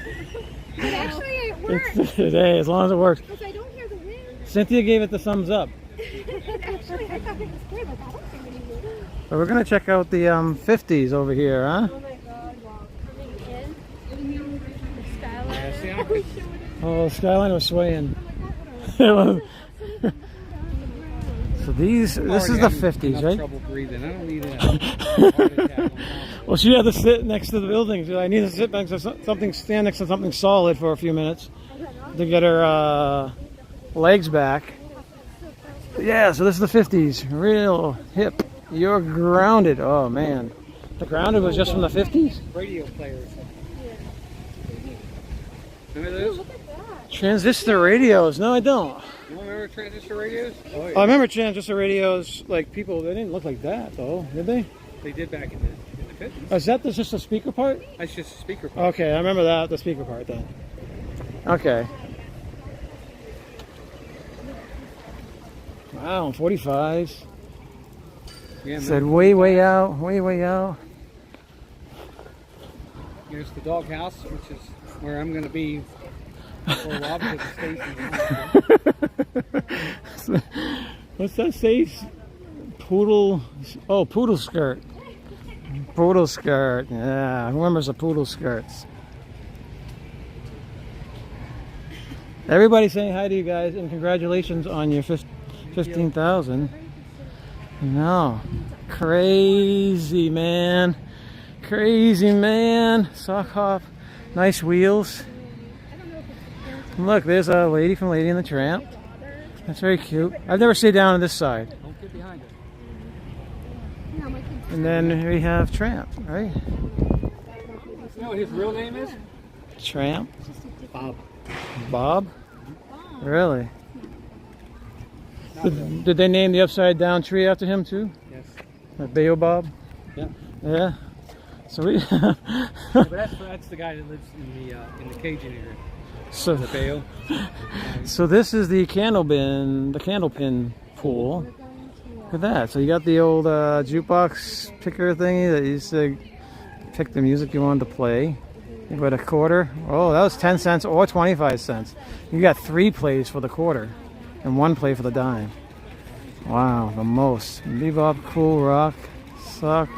But actually, it works. Today, as long as it works. Because I don't hear the wind. Cynthia gave it the thumbs up. Actually, I thought it was good. Like, I don't hear any wind. But we're gonna check out the 50s over here, huh? Oh my God, wow. Coming in, the skyline. Yeah, see, I'm- Oh, the skyline was swaying. It was. So this is the 50s, enough right? trouble breathing. I don't need a heart attack. Well, she had to sit next to the building. I need to sit next to something, stand next to something solid for a few minutes to get her legs back. Yeah, so this is the 50s. Real hip. You're grounded. Oh, man. The grounded was just from the 50s? Radio players. Remember those? Transistor radios. No, I don't. You remember transistor radios? Oh, yeah. I remember transistor radios, like people, they didn't look like that, though, did they? They did back in the 50s. Oh, is that just the speaker part? That's just a speaker. Okay, I remember that, the speaker part then. Okay. Wow, 45s. Yeah, Said way out, way out. Here's the doghouse, which is where I'm going to be for a while because of Stacey. What's that say? Poodle. Oh, poodle skirt. Poodle skirt. Yeah, who remembers the poodle skirts? Everybody saying hi to you guys and congratulations on your 15,000. No, crazy man, crazy man. Sock hop, nice wheels. Look, there's a lady from Lady and the Tramp. That's very cute. I've never stayed down on this side. Don't get behind it. And then we have Tramp, right? You know what his real name is? Tramp? Bob. Bob? Really? Did they name the upside down tree after him too? Yes. Baobab? Yeah. Yeah. So we. Yeah, but that's the guy that lives in the Cajun area. So The Bayo. So this is the candlepin pool. Look at that. So you got the old jukebox picker thingy that you used to pick the music you wanted to play. You got a quarter. Oh, that was 10 cents or 25 cents. You got 3 plays for the quarter and 1 play for the dime. Wow, the most. Bebop, cool, rock, suck.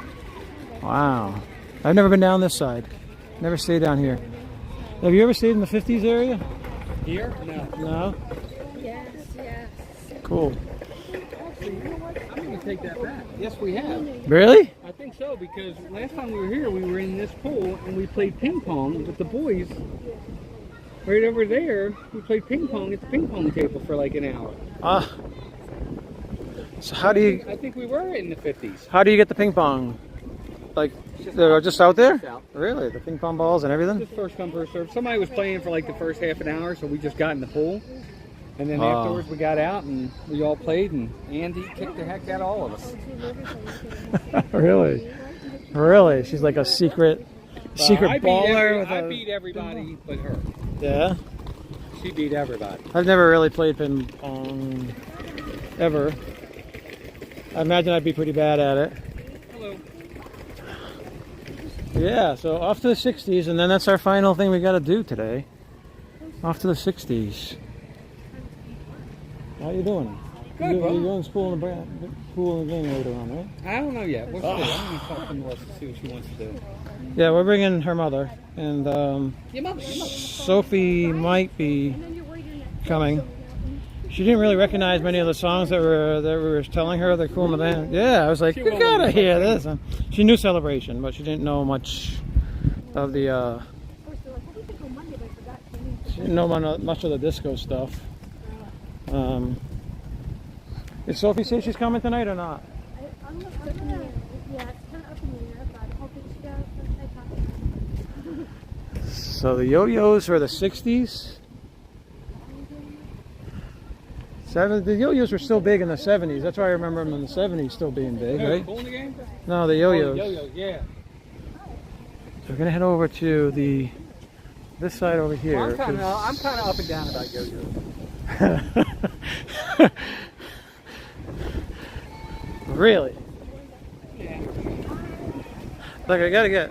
Wow. I've never been down this side. Never stayed down here. Have you ever stayed in the 50s area? Here? No. No? Yes, yes. Cool. Actually, you know what? I'm going to take that back. Yes, we have. Really? I think so, because last time we were here, we were in this pool and we played ping pong with the boys. Right over there, we played ping pong at the ping pong table for like an hour. So how do you... I think we were in the 50s. How do you get the ping pong? Like, they're just out there? Just out. Really? The ping pong balls and everything? Just first come, first serve. Somebody was playing for like the first half an hour, so we just got in the pool. And then afterwards we got out and we all played, and Andy kicked the heck out of all of us. Really? Really? She's like a secret baller? I beat everybody but her. Yeah? She beat everybody. I've never really played ping pong ever. I imagine I'd be pretty bad at it. Hello. Yeah, so off to the 60s, and then that's our final thing we got to do today. Off to the 60s. How you doing? Good, bro. You're going to pool in the game later on, right? I don't know yet. We'll see. I'm going to talk to Melissa to see what she wants to do. Yeah, we're bringing her mother, and Sophie might be coming. She didn't really recognize many of the songs that we were telling her they're cool in the band. Yeah, I was like, you gotta hear this. And she knew Celebration, but she didn't know much of the. She didn't know much of the disco stuff. Did Sophie say she's coming tonight or not? I'm yeah, it's kind of up in the air, but I'm hoping she does. So the yo-yos are the 60s. The yo-yos were still big in the 70s. That's why I remember them in the 70s still being big, right? Pool in the game? No, the yo-yos. Yo-yos, yeah. So we're gonna head over to this side over here. Well, I'm kind of up and down about yo-yos. Really? Yeah. Look, I gotta get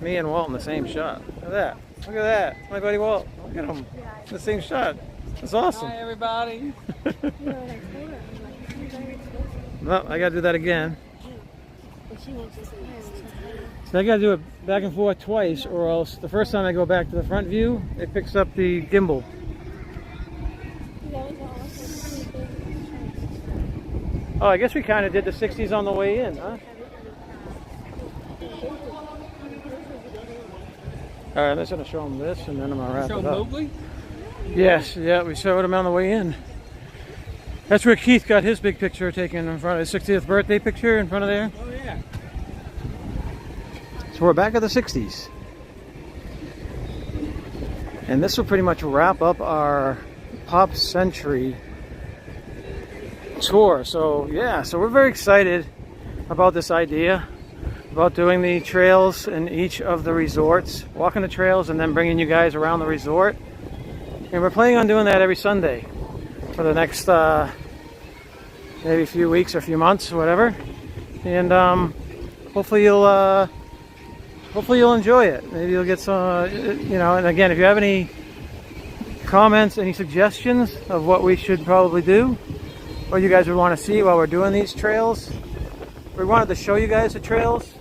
me and Walt in the same shot. Look at that. Look at that. My buddy Walt. Look at him. In the same shot. That's awesome. Hi, everybody. Well, I gotta do that again. So I gotta do it back and forth twice, or else the first time I go back to the front view, it picks up the gimbal. Oh, I guess we kind of did the 60s on the way in, huh? All right, I'm just gonna show them this, and then I'm gonna wrap Show it up. Mowgli? Yes, yeah, we showed him on the way in. That's where Keith got his big picture taken in front of his 60th birthday picture in front of there. Oh, yeah. So we're back at the 60s. And this will pretty much wrap up our Pop Century tour. So yeah, so we're very excited about this idea, about doing the trails in each of the resorts, walking the trails and then bringing you guys around the resort. And we're planning on doing that every Sunday for the next maybe a few weeks or a few months or whatever. And hopefully you'll enjoy it. Maybe you'll get some, you know. And again, if you have any comments, any suggestions of what we should probably do, or you guys would want to see while we're doing these trails, we wanted to show you guys the trails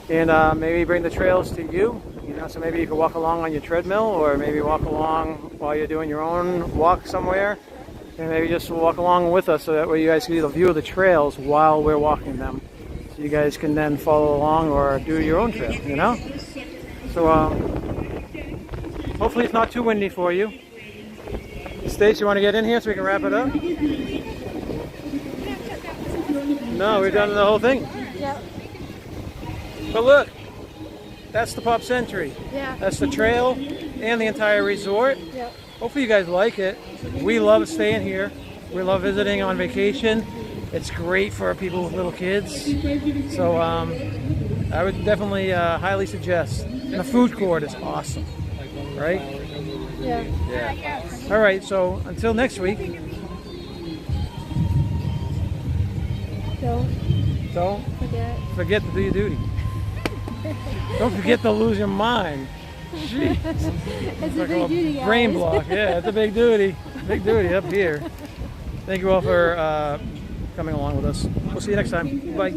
and maybe bring the trails to you. You know, so maybe you can walk along on your treadmill, or maybe walk along while you're doing your own walk somewhere, and maybe just walk along with us so that way you guys can get a view of the trails while we're walking them. So you guys can then follow along or do your own trail, you know? So hopefully it's not too windy for you. Stace, you want to get in here so we can wrap it up? No, we're done the whole thing. Yep. But look, that's the Pop Century. Yeah. That's the trail and the entire resort. Yep. Hopefully you guys like it. We love staying here. We love visiting on vacation. It's great for people with little kids. So I would definitely highly suggest. And the food court is awesome, right? Yeah. Yeah. All right, so until next week. Don't forget to do your duty. Don't forget to lose your mind. Jeez. It's a big duty, guys. Brain block. Yeah, it's a big duty. Big duty up here. Thank you all for coming along with us. We'll see you next time. Bye.